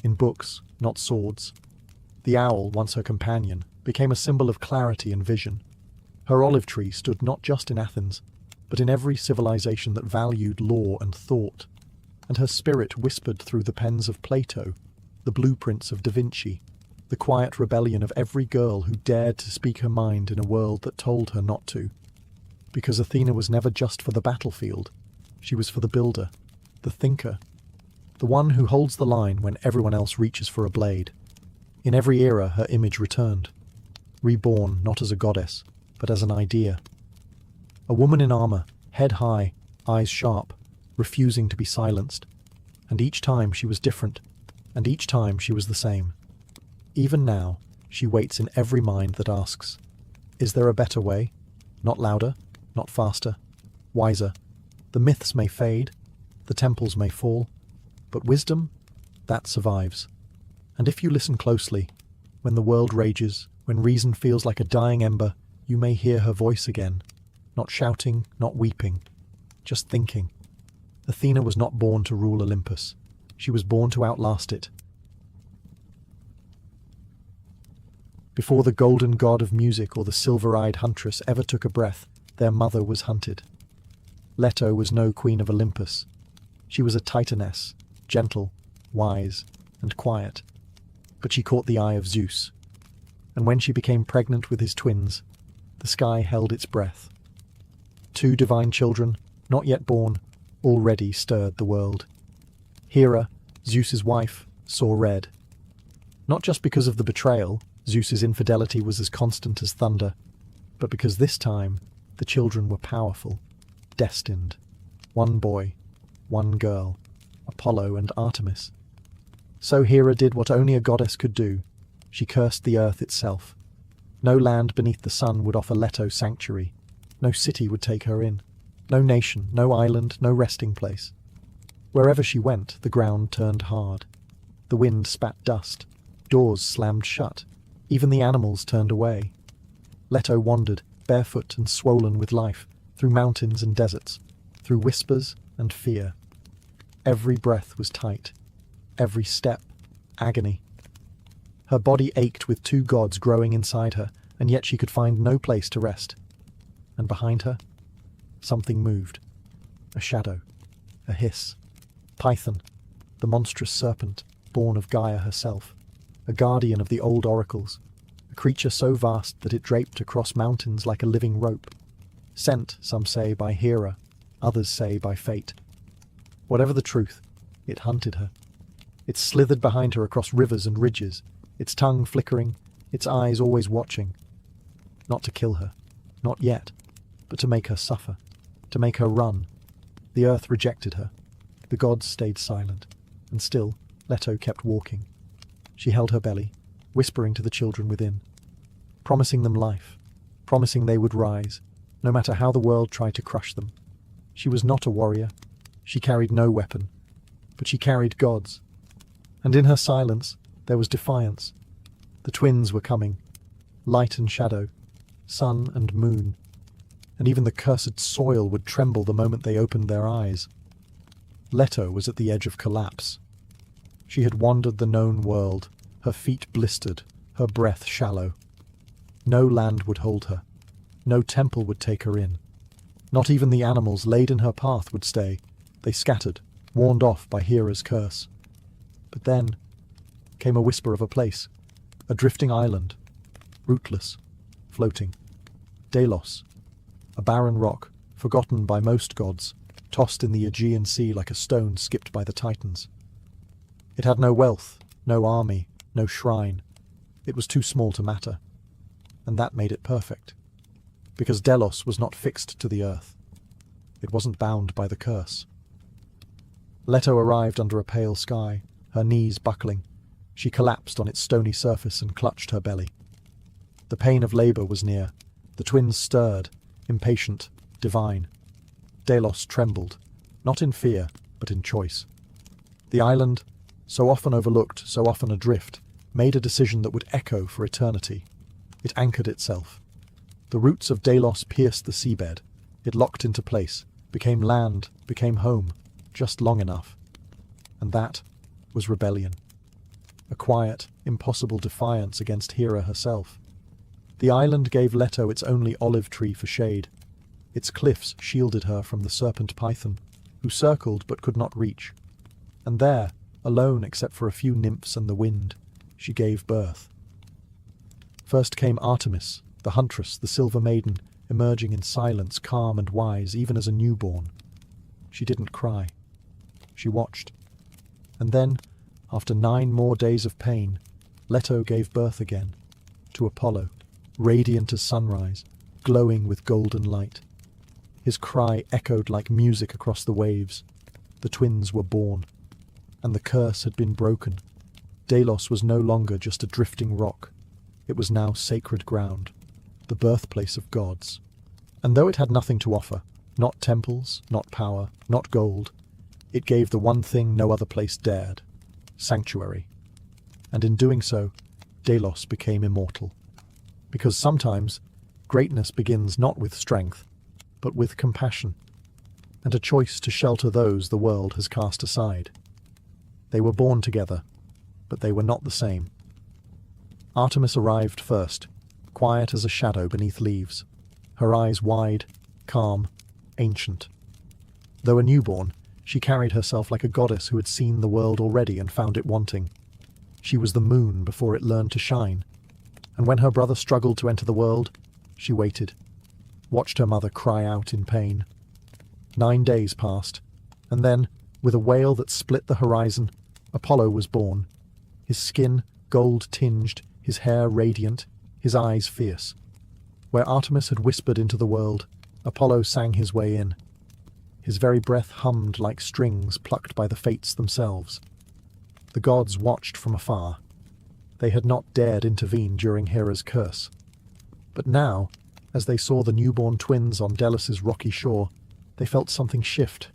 In books, not swords. The owl, once her companion, became a symbol of clarity and vision. Her olive tree stood not just in Athens, but in every civilization that valued law and thought. And her spirit whispered through the pens of Plato, the blueprints of Da Vinci, the quiet rebellion of every girl who dared to speak her mind in a world that told her not to. Because Athena was never just for the battlefield. She was for the builder, the thinker, the one who holds the line when everyone else reaches for a blade. In every era, her image returned, reborn not as a goddess, but as an idea. A woman in armor, head high, eyes sharp, refusing to be silenced. And each time she was different, and each time she was the same. Even now, she waits in every mind that asks, is there a better way? Not louder, not faster, wiser. The myths may fade, the temples may fall, but wisdom, that survives. And if you listen closely, when the world rages, when reason feels like a dying ember, you may hear her voice again, not shouting, not weeping, just thinking. Athena was not born to rule Olympus. She was born to outlast it. Before the golden god of music or the silver-eyed huntress ever took a breath, their mother was hunted. Leto was no queen of Olympus. She was a titaness, gentle, wise, and quiet. But she caught the eye of Zeus. And when she became pregnant with his twins, the sky held its breath. Two divine children, not yet born, already stirred the world. Hera, Zeus's wife, saw red. Not just because of the betrayal, Zeus's infidelity was as constant as thunder, but because this time the children were powerful, destined. One boy, one girl, Apollo and Artemis. So Hera did what only a goddess could do. She cursed the earth itself. No land beneath the sun would offer Leto sanctuary. No city would take her in. No nation, no island, no resting place. Wherever she went, the ground turned hard. The wind spat dust. Doors slammed shut. Even the animals turned away. Leto wandered, barefoot and swollen with life, through mountains and deserts, through whispers and fear. Every breath was tight. Every step, agony. Her body ached with two gods growing inside her, and yet she could find no place to rest. And behind her, something moved. A shadow. A hiss. Python, the monstrous serpent, born of Gaia herself. A guardian of the old oracles. A creature so vast that it draped across mountains like a living rope. Sent, some say, by Hera, others say by fate. Whatever the truth, it hunted her. It slithered behind her across rivers and ridges, its tongue flickering, its eyes always watching. Not to kill her, not yet, but to make her suffer, to make her run. The earth rejected her. The gods stayed silent, and still Leto kept walking. She held her belly, whispering to the children within, promising them life, promising they would rise, no matter how the world tried to crush them. She was not a warrior. She carried no weapon, but she carried gods. And in her silence, there was defiance. The twins were coming, light and shadow, sun and moon, and even the cursed soil would tremble the moment they opened their eyes. Leto was at the edge of collapse. She had wandered the known world, her feet blistered, her breath shallow. No land would hold her. No temple would take her in. Not even the animals laid in her path would stay. They scattered, warned off by Hera's curse. But then came a whisper of a place, a drifting island, rootless, floating. Delos, a barren rock, forgotten by most gods, tossed in the Aegean Sea like a stone skipped by the Titans. It had no wealth, no army, no shrine. It was too small to matter. And that made it perfect. Because Delos was not fixed to the earth. It wasn't bound by the curse. Leto arrived under a pale sky, her knees buckling. She collapsed on its stony surface and clutched her belly. The pain of labor was near. The twins stirred, impatient, divine. Delos trembled, not in fear, but in choice. The island, so often overlooked, so often adrift, made a decision that would echo for eternity. It anchored itself. The roots of Delos pierced the seabed. It locked into place, became land, became home, just long enough. And that was rebellion. A quiet, impossible defiance against Hera herself. The island gave Leto its only olive tree for shade. Its cliffs shielded her from the serpent Python, who circled but could not reach. And there, alone except for a few nymphs and the wind, she gave birth. First came Artemis, the huntress, the silver maiden, emerging in silence, calm and wise, even as a newborn. She didn't cry. She watched. And then, after 9 more days of pain, Leto gave birth again, to Apollo, radiant as sunrise, glowing with golden light. His cry echoed like music across the waves. The twins were born, and the curse had been broken. Delos was no longer just a drifting rock. It was now sacred ground, the birthplace of gods. And though it had nothing to offer, not temples, not power, not gold, it gave the one thing no other place dared: sanctuary. And in doing so, Delos became immortal. Because sometimes, greatness begins not with strength, but with compassion, and a choice to shelter those the world has cast aside. They were born together, but they were not the same. Artemis arrived first, quiet as a shadow beneath leaves, her eyes wide, calm, ancient. Though a newborn, she carried herself like a goddess who had seen the world already and found it wanting. She was the moon before it learned to shine, and when her brother struggled to enter the world, she waited, watched her mother cry out in pain. 9 days passed, and then, with a wail that split the horizon, Apollo was born. His skin gold-tinged, his hair radiant, his eyes fierce. Where Artemis had whispered into the world, Apollo sang his way in. His very breath hummed like strings plucked by the fates themselves. The gods watched from afar. They had not dared intervene during Hera's curse. But now, as they saw the newborn twins on Delos's rocky shore, they felt something shift.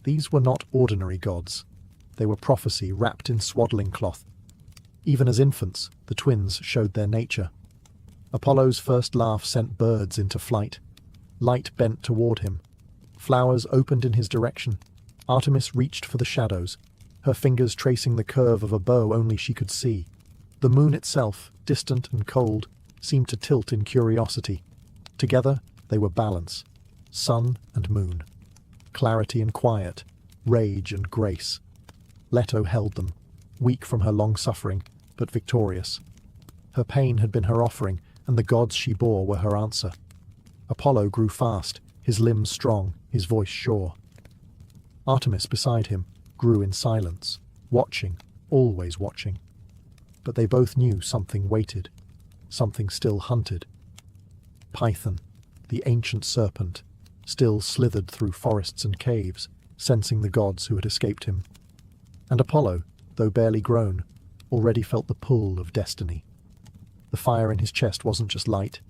These were not ordinary gods. They were prophecy wrapped in swaddling cloth. Even as infants, the twins showed their nature. Apollo's first laugh sent birds into flight. Light bent toward him. Flowers opened in his direction. Artemis reached for the shadows, her fingers tracing the curve of a bow only she could see. The moon itself, distant and cold, seemed to tilt in curiosity. Together, they were balance. Sun and moon. Clarity and quiet. Rage and grace. Leto held them, weak from her long suffering, but victorious. Her pain had been her offering, and the gods she bore were her answer. Apollo grew fast, his limbs strong, his voice sure. Artemis beside him grew in silence, watching, always watching. But they both knew something waited, something still hunted. Python, the ancient serpent, still slithered through forests and caves, sensing the gods who had escaped him. And Apollo, though barely grown, already felt the pull of destiny. The fire in his chest wasn't just light,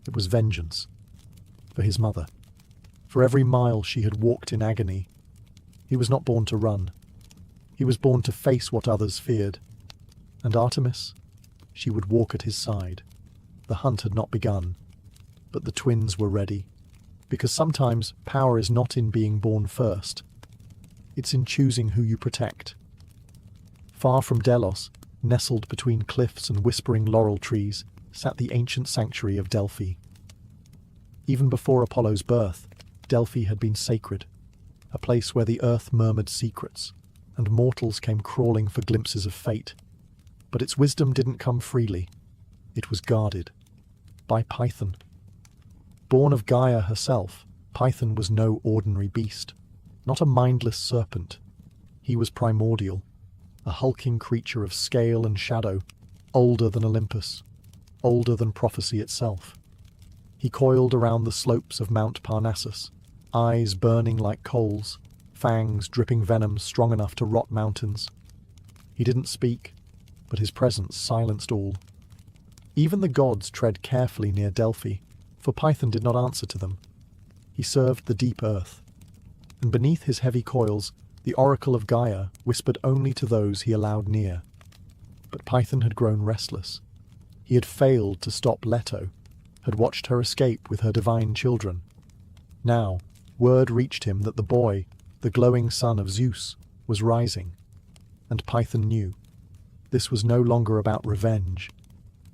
it was vengeance. For his mother. For every mile she had walked in agony. He was not born to run. He was born to face what others feared. And Artemis? She would walk at his side. The hunt had not begun, but the twins were ready. Because sometimes power is not in being born first. It's in choosing who you protect. Far from Delos, nestled between cliffs and whispering laurel trees, sat the ancient sanctuary of Delphi. Even before Apollo's birth, Delphi had been sacred, a place where the earth murmured secrets, and mortals came crawling for glimpses of fate. But its wisdom didn't come freely. It was guarded. By Python. Born of Gaia herself, Python was no ordinary beast, not a mindless serpent. He was primordial, a hulking creature of scale and shadow, older than Olympus, older than prophecy itself. He coiled around the slopes of Mount Parnassus, eyes burning like coals, fangs dripping venom strong enough to rot mountains. He didn't speak, but his presence silenced all. Even the gods tread carefully near Delphi, for Python did not answer to them. He served the deep earth, and beneath his heavy coils, the oracle of Gaia whispered only to those he allowed near. But Python had grown restless. He had failed to stop Leto, had watched her escape with her divine children. Now, word reached him that the boy, the glowing son of Zeus, was rising. And Python knew. This was no longer about revenge.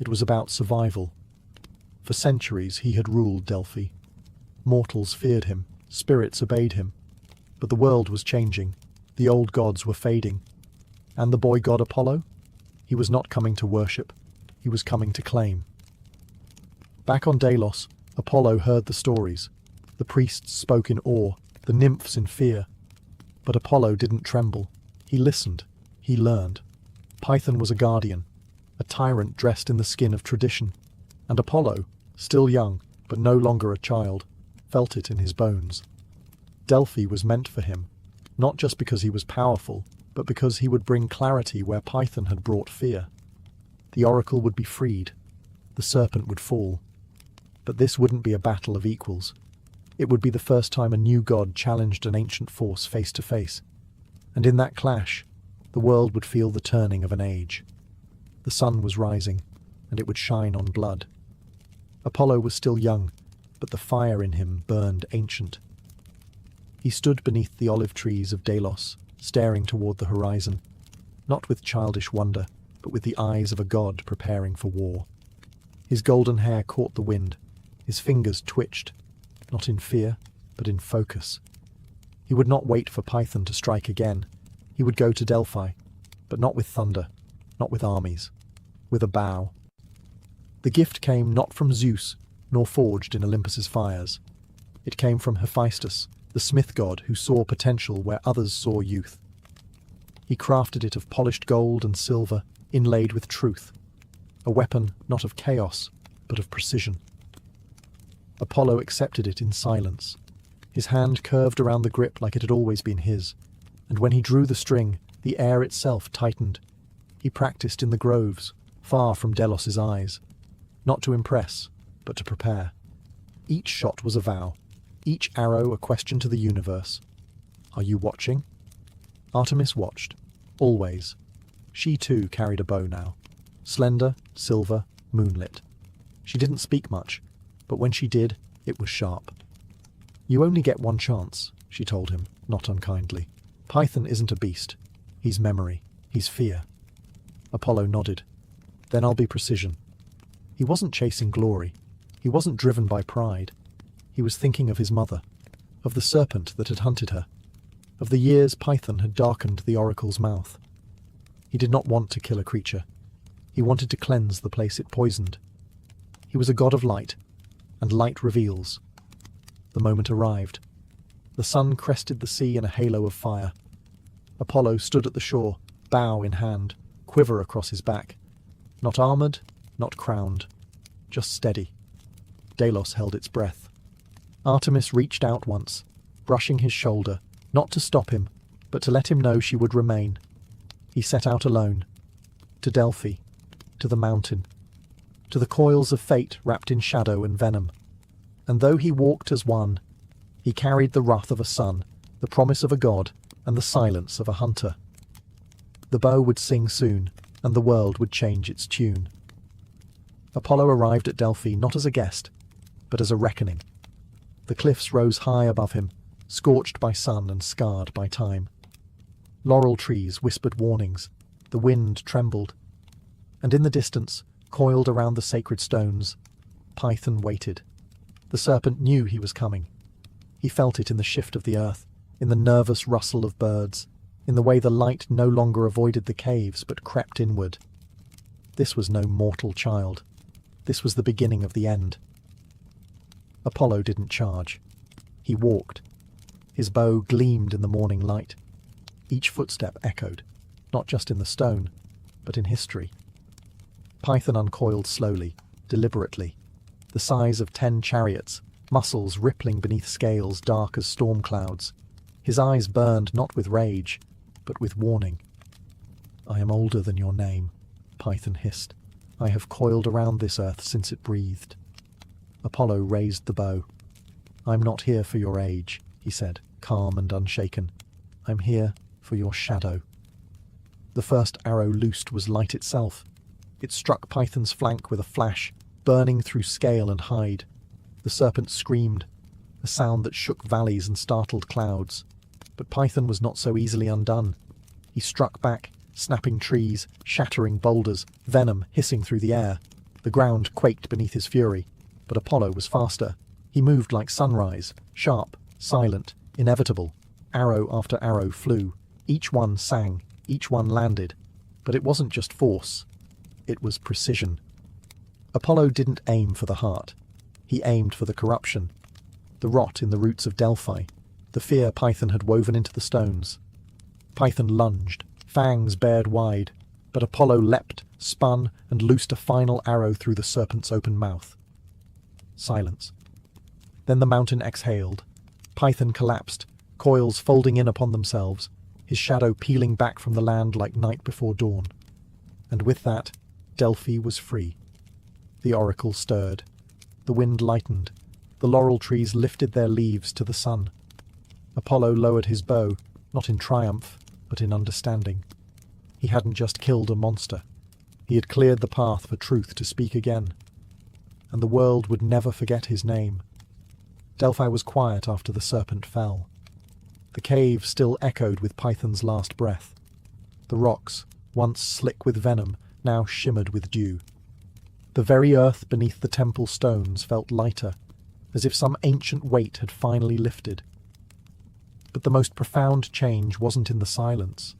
It was about survival. For centuries he had ruled Delphi. Mortals feared him, spirits obeyed him. But the world was changing. The old gods were fading. And the boy god Apollo? He was not coming to worship. He was coming to claim. Back on Delos, Apollo heard the stories. The priests spoke in awe, the nymphs in fear. But Apollo didn't tremble. He listened. He learned. Python was a guardian, a tyrant dressed in the skin of tradition. And Apollo, still young, but no longer a child, felt it in his bones. Delphi was meant for him, not just because he was powerful, but because he would bring clarity where Python had brought fear. The oracle would be freed. The serpent would fall. But this wouldn't be a battle of equals. It would be the first time a new god challenged an ancient force face to face. And in that clash, the world would feel the turning of an age. The sun was rising, and it would shine on blood. Apollo was still young, but the fire in him burned ancient. He stood beneath the olive trees of Delos, staring toward the horizon, not with childish wonder, but with the eyes of a god preparing for war. His golden hair caught the wind. His fingers twitched, not in fear, but in focus. He would not wait for Python to strike again. He would go to Delphi, but not with thunder, not with armies, with a bow. The gift came not from Zeus, nor forged in Olympus's fires. It came from Hephaestus, the smith god who saw potential where others saw youth. He crafted it of polished gold and silver, inlaid with truth, a weapon not of chaos, but of precision. Apollo accepted it in silence. His hand curved around the grip like it had always been his, and when he drew the string, the air itself tightened. He practiced in the groves, far from Delos's eyes, not to impress, but to prepare. Each shot was a vow, each arrow a question to the universe. Are you watching? Artemis watched, always. She too carried a bow now, slender, silver, moonlit. She didn't speak much, but when she did, it was sharp. You only get one chance, she told him, not unkindly. Python isn't a beast. He's memory. He's fear. Apollo nodded. Then I'll be precision. He wasn't chasing glory. He wasn't driven by pride. He was thinking of his mother, of the serpent that had hunted her, of the years Python had darkened the oracle's mouth. He did not want to kill a creature. He wanted to cleanse the place it poisoned. He was a god of light, and light reveals. The moment arrived. The sun crested the sea in a halo of fire. Apollo stood at the shore, bow in hand, quiver across his back. Not armoured, not crowned, just steady. Delos held its breath. Artemis reached out once, brushing his shoulder, not to stop him, but to let him know she would remain. He set out alone, to Delphi, to the mountain, to the coils of fate wrapped in shadow and venom. And though he walked as one, he carried the wrath of a sun, the promise of a god, and the silence of a hunter. The bow would sing soon, and the world would change its tune. Apollo arrived at Delphi not as a guest, but as a reckoning. The cliffs rose high above him, scorched by sun and scarred by time. Laurel trees whispered warnings, the wind trembled, and in the distance, coiled around the sacred stones, Python waited. The serpent knew he was coming. He felt it in the shift of the earth, in the nervous rustle of birds, in the way the light no longer avoided the caves but crept inward. This was no mortal child. This was the beginning of the end. Apollo didn't charge. He walked. His bow gleamed in the morning light. Each footstep echoed, not just in the stone, but in history. Python uncoiled slowly, deliberately, the size of 10 chariots, muscles rippling beneath scales dark as storm clouds. His eyes burned not with rage, but with warning. "I am older than your name," Python hissed. "I have coiled around this earth since it breathed." Apollo raised the bow. "I'm not here for your age," he said, calm and unshaken. "I'm here for your shadow." The first arrow loosed was light itself. It struck Python's flank with a flash, burning through scale and hide. The serpent screamed, a sound that shook valleys and startled clouds. But Python was not so easily undone. He struck back, snapping trees, shattering boulders, venom hissing through the air. The ground quaked beneath his fury, but Apollo was faster. He moved like sunrise, sharp, silent, inevitable. Arrow after arrow flew. Each one sang, each one landed. But it wasn't just force. It was precision. Apollo didn't aim for the heart. He aimed for the corruption, the rot in the roots of Delphi, the fear Python had woven into the stones. Python lunged, fangs bared wide, but Apollo leapt, spun, and loosed a final arrow through the serpent's open mouth. Silence. Then the mountain exhaled. Python collapsed, coils folding in upon themselves, his shadow peeling back from the land like night before dawn. And with that, Delphi was free. The oracle stirred. The wind lightened. The laurel trees lifted their leaves to the sun. Apollo lowered his bow, not in triumph, but in understanding. He hadn't just killed a monster. He had cleared the path for truth to speak again. And the world would never forget his name. Delphi was quiet after the serpent fell. The cave still echoed with Python's last breath. The rocks, once slick with venom, now shimmered with dew. The very earth beneath the temple stones felt lighter, as if some ancient weight had finally lifted. But the most profound change wasn't in the silence.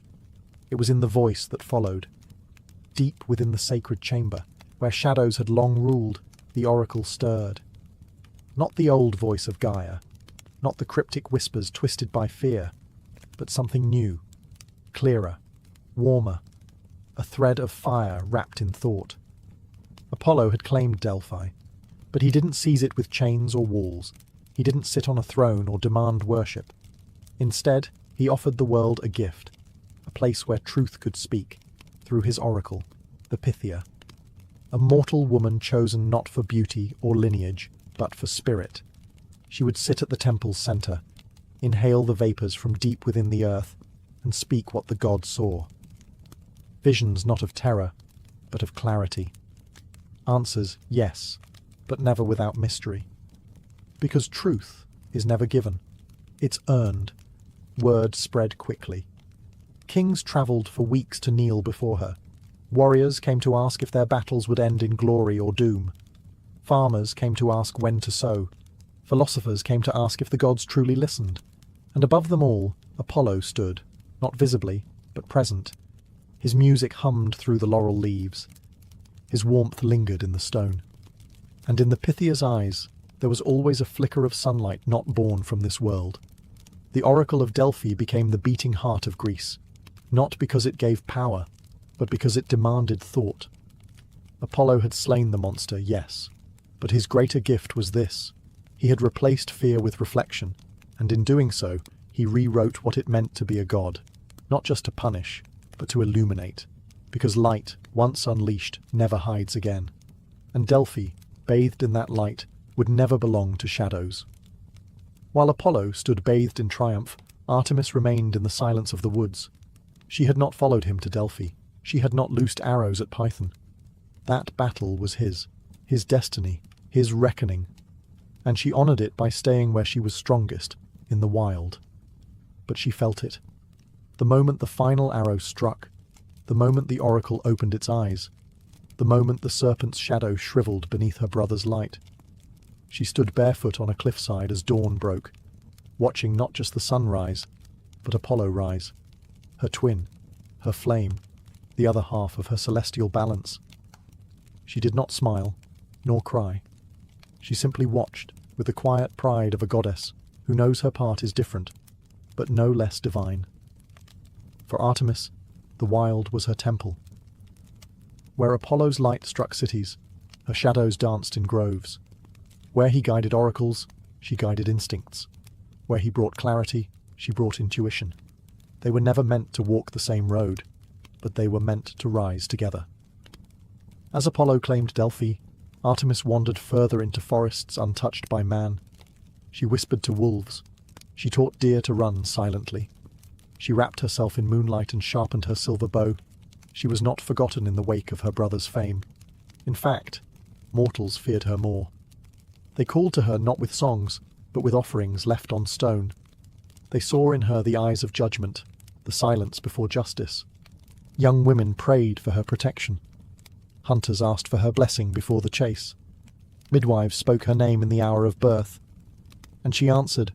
It was in the voice that followed. Deep within the sacred chamber, where shadows had long ruled, the oracle stirred. Not the old voice of Gaia, not the cryptic whispers twisted by fear, but something new, clearer, warmer, a thread of fire wrapped in thought. Apollo had claimed Delphi, but he didn't seize it with chains or walls. He didn't sit on a throne or demand worship. Instead, he offered the world a gift, a place where truth could speak, through his oracle, the Pythia, a mortal woman chosen not for beauty or lineage, but for spirit. She would sit at the temple's center, inhale the vapors from deep within the earth, and speak what the gods saw. Visions not of terror, but of clarity. Answers, yes, but never without mystery. Because truth is never given. It's earned. Word spread quickly. Kings travelled for weeks to kneel before her. Warriors came to ask if their battles would end in glory or doom. Farmers came to ask when to sow. Philosophers came to ask if the gods truly listened. And above them all, Apollo stood, not visibly, but present. His music hummed through the laurel leaves. His warmth lingered in the stone. And in the Pythia's eyes, there was always a flicker of sunlight not born from this world. The oracle of Delphi became the beating heart of Greece, not because it gave power, but because it demanded thought. Apollo had slain the monster, yes, but his greater gift was this. He had replaced fear with reflection, and in doing so, he rewrote what it meant to be a god, not just to punish, but to illuminate, because light, once unleashed, never hides again. And Delphi, bathed in that light, would never belong to shadows. While Apollo stood bathed in triumph, Artemis remained in the silence of the woods. She had not followed him to Delphi. She had not loosed arrows at Python. That battle was his destiny, his reckoning, and she honoured it by staying where she was strongest, in the wild. But she felt it. The moment the final arrow struck, the moment the oracle opened its eyes, the moment the serpent's shadow shriveled beneath her brother's light. She stood barefoot on a cliffside as dawn broke, watching not just the sun rise, but Apollo rise, her twin, her flame, the other half of her celestial balance. She did not smile, nor cry. She simply watched, with the quiet pride of a goddess who knows her part is different, but no less divine. For Artemis, the wild was her temple. Where Apollo's light struck cities, her shadows danced in groves. Where he guided oracles, she guided instincts. Where he brought clarity, she brought intuition. They were never meant to walk the same road, but they were meant to rise together. As Apollo claimed Delphi, Artemis wandered further into forests untouched by man. She whispered to wolves. She taught deer to run silently. She wrapped herself in moonlight and sharpened her silver bow. She was not forgotten in the wake of her brother's fame. In fact, mortals feared her more. They called to her not with songs, but with offerings left on stone. They saw in her the eyes of judgment, the silence before justice. Young women prayed for her protection. Hunters asked for her blessing before the chase. Midwives spoke her name in the hour of birth. And she answered,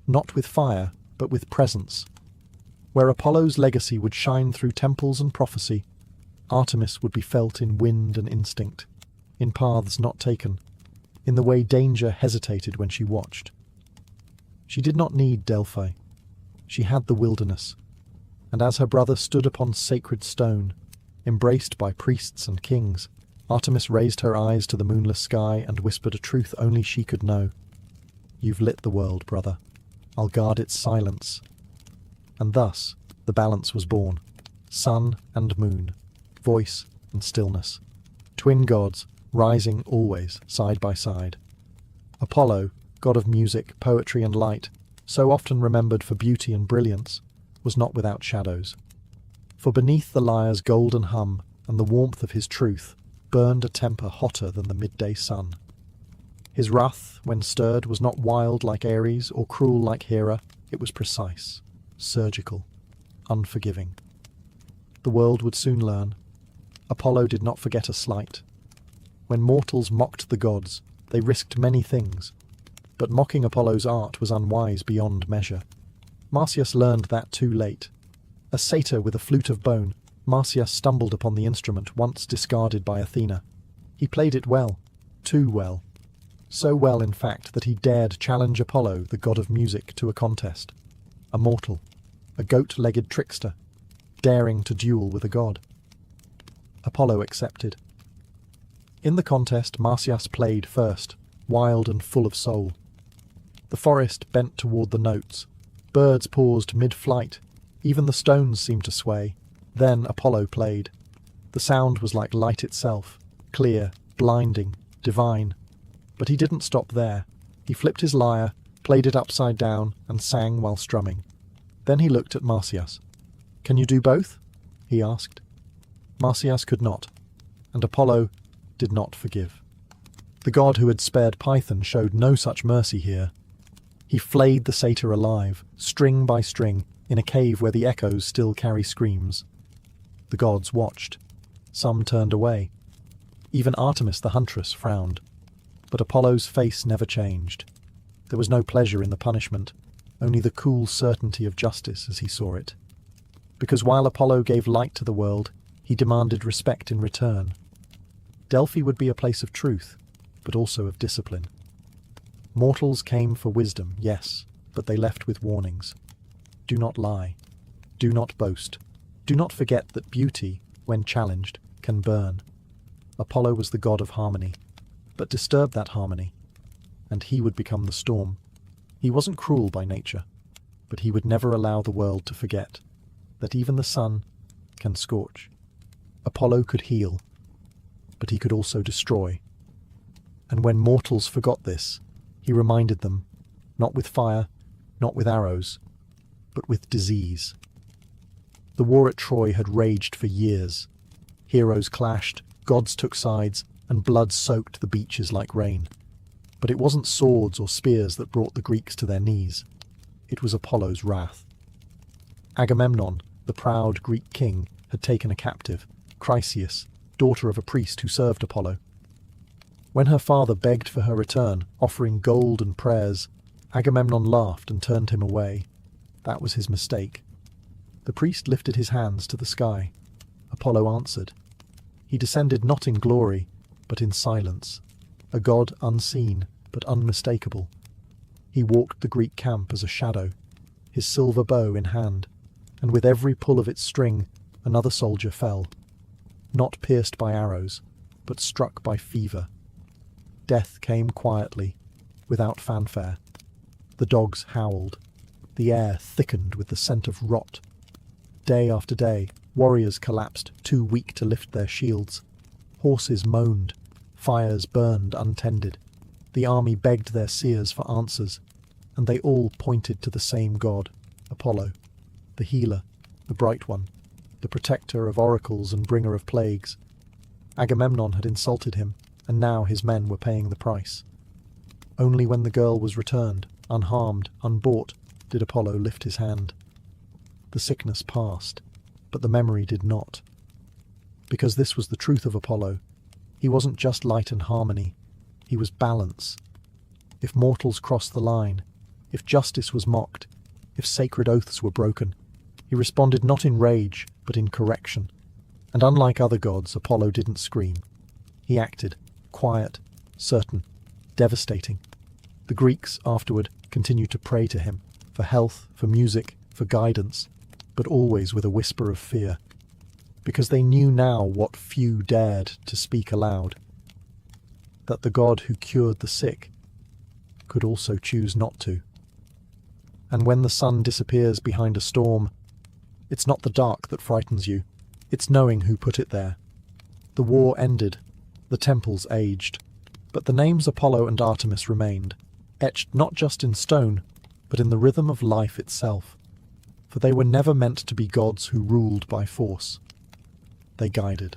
not with fire, but with presence. Where Apollo's legacy would shine through temples and prophecy, Artemis would be felt in wind and instinct, in paths not taken, in the way danger hesitated when she watched. She did not need Delphi. She had the wilderness, and as her brother stood upon sacred stone, embraced by priests and kings, Artemis raised her eyes to the moonless sky and whispered a truth only she could know. You've lit the world, brother. I'll guard its silence. And thus the balance was born. Sun and moon, voice and stillness. Twin gods, rising always side by side. Apollo, god of music, poetry and light, so often remembered for beauty and brilliance, was not without shadows. For beneath the lyre's golden hum and the warmth of his truth burned a temper hotter than the midday sun. His wrath, when stirred, was not wild like Ares or cruel like Hera. It was precise, surgical, unforgiving. The world would soon learn. Apollo did not forget a slight. When mortals mocked the gods, they risked many things, but mocking Apollo's art was unwise beyond measure. Marsyas learned that too late. A satyr with a flute of bone, Marsyas stumbled upon the instrument once discarded by Athena. He played it well, too well. So well, in fact, that he dared challenge Apollo, the god of music, to a contest. A mortal, a goat-legged trickster, daring to duel with a god. Apollo accepted. In the contest, Marsyas played first, wild and full of soul. The forest bent toward the notes. Birds paused mid-flight. Even the stones seemed to sway. Then Apollo played. The sound was like light itself, clear, blinding, divine. But he didn't stop there. He flipped his lyre, played it upside down, and sang while strumming. Then he looked at Marsyas. "Can you do both?" he asked. Marsyas could not, and Apollo did not forgive. The god who had spared Python showed no such mercy here. He flayed the satyr alive, string by string, in a cave where the echoes still carry screams. The gods watched. Some turned away. Even Artemis the huntress frowned. But Apollo's face never changed. There was no pleasure in the punishment, only the cool certainty of justice as he saw it. Because while Apollo gave light to the world, he demanded respect in return. Delphi would be a place of truth, but also of discipline. Mortals came for wisdom, yes, but they left with warnings. Do not lie. Do not boast. Do not forget that beauty, when challenged, can burn. Apollo was the god of harmony, but disturbed that harmony, and he would become the storm. He wasn't cruel by nature, but he would never allow the world to forget that even the sun can scorch. Apollo could heal, but he could also destroy. And when mortals forgot this, he reminded them, not with fire, not with arrows, but with disease. The war at Troy had raged for years. Heroes clashed, gods took sides, and blood soaked the beaches like rain. But it wasn't swords or spears that brought the Greeks to their knees. It was Apollo's wrath. Agamemnon, the proud Greek king, had taken a captive, Chryseis, daughter of a priest who served Apollo. When her father begged for her return, offering gold and prayers, Agamemnon laughed and turned him away. That was his mistake. The priest lifted his hands to the sky. Apollo answered. He descended not in glory, but in silence, a god unseen but unmistakable. He walked the Greek camp as a shadow, his silver bow in hand, and with every pull of its string another soldier fell, not pierced by arrows, but struck by fever. Death came quietly, without fanfare. The dogs howled. The air thickened with the scent of rot. Day after day, warriors collapsed, too weak to lift their shields. Horses moaned. Fires burned untended. The army begged their seers for answers, and they all pointed to the same god, Apollo. the healer, the bright one, the protector of oracles and bringer of plagues. Agamemnon had insulted him, and now his men were paying the price. Only when the girl was returned, unharmed, unbought, did Apollo lift his hand. The sickness passed, but the memory did not. Because this was the truth of Apollo. He wasn't just light and harmony, he was balance. If mortals crossed the line, if justice was mocked, if sacred oaths were broken, he responded not in rage, but in correction. And unlike other gods, Apollo didn't scream. He acted, quiet, certain, devastating. The Greeks, afterward, continued to pray to him, for health, for music, for guidance, but always with a whisper of fear, because they knew now what few dared to speak aloud, that the god who cured the sick could also choose not to. And when the sun disappears behind a storm, it's not the dark that frightens you, it's knowing who put it there. The war ended, the temples aged, but the names Apollo and Artemis remained, etched not just in stone, but in the rhythm of life itself. For they were never meant to be gods who ruled by force. They guided.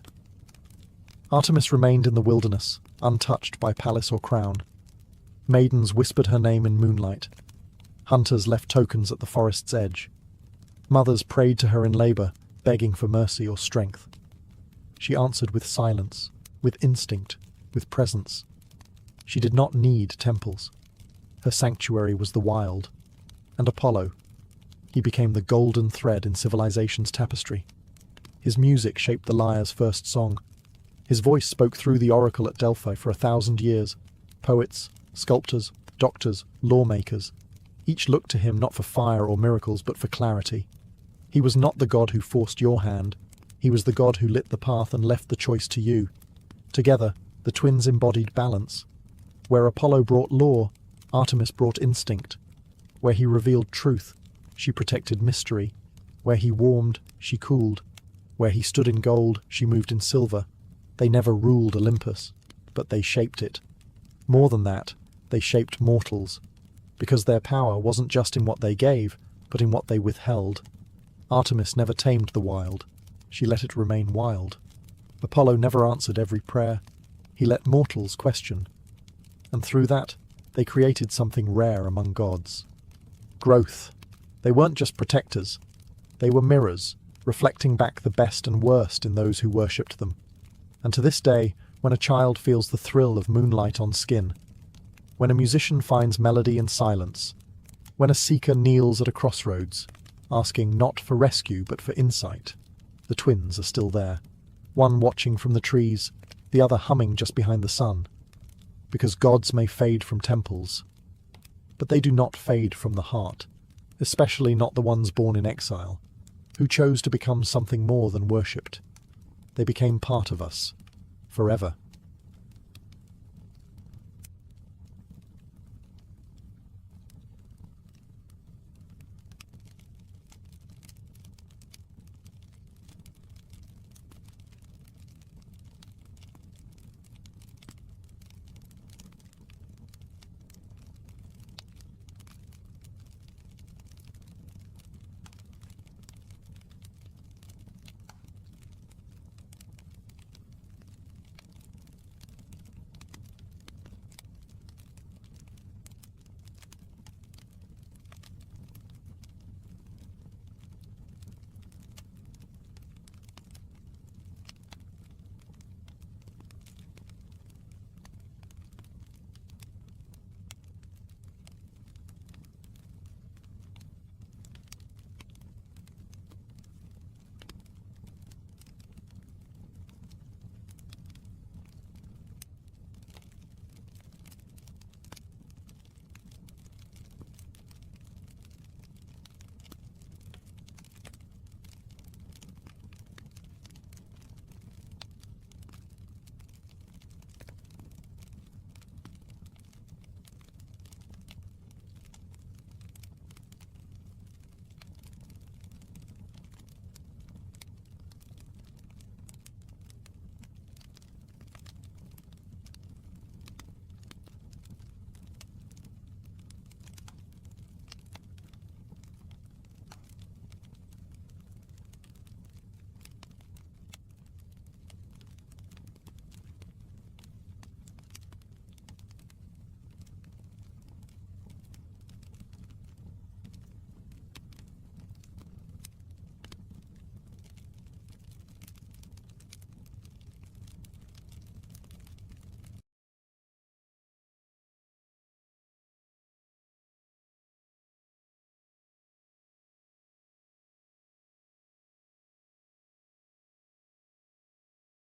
Artemis remained in the wilderness, untouched by palace or crown. Maidens whispered her name in moonlight. Hunters left tokens at the forest's edge. Mothers prayed to her in labor, begging for mercy or strength. She answered with silence, with instinct, with presence. She did not need temples. Her sanctuary was the wild. And Apollo, he became the golden thread in civilization's tapestry. His music shaped the lyre's first song. His voice spoke through the oracle at Delphi for 1,000 years. Poets, sculptors, doctors, lawmakers, each looked to him not for fire or miracles, but for clarity. He was not the god who forced your hand. He was the god who lit the path and left the choice to you. Together, the twins embodied balance. Where Apollo brought law, Artemis brought instinct. Where he revealed truth, she protected mystery. Where he warmed, she cooled. Where he stood in gold, she moved in silver. They never ruled Olympus, but they shaped it. More than that, they shaped mortals, because their power wasn't just in what they gave, but in what they withheld. Artemis never tamed the wild. She let it remain wild. Apollo never answered every prayer. He let mortals question. And through that, they created something rare among gods. Growth. They weren't just protectors. They were mirrors, reflecting back the best and worst in those who worshipped them. And to this day, when a child feels the thrill of moonlight on skin, when a musician finds melody in silence, when a seeker kneels at a crossroads, asking not for rescue but for insight, the twins are still there, one watching from the trees, the other humming just behind the sun. Because gods may fade from temples, but they do not fade from the heart, especially not the ones born in exile, who chose to become something more than worshipped. They became part of us, forever.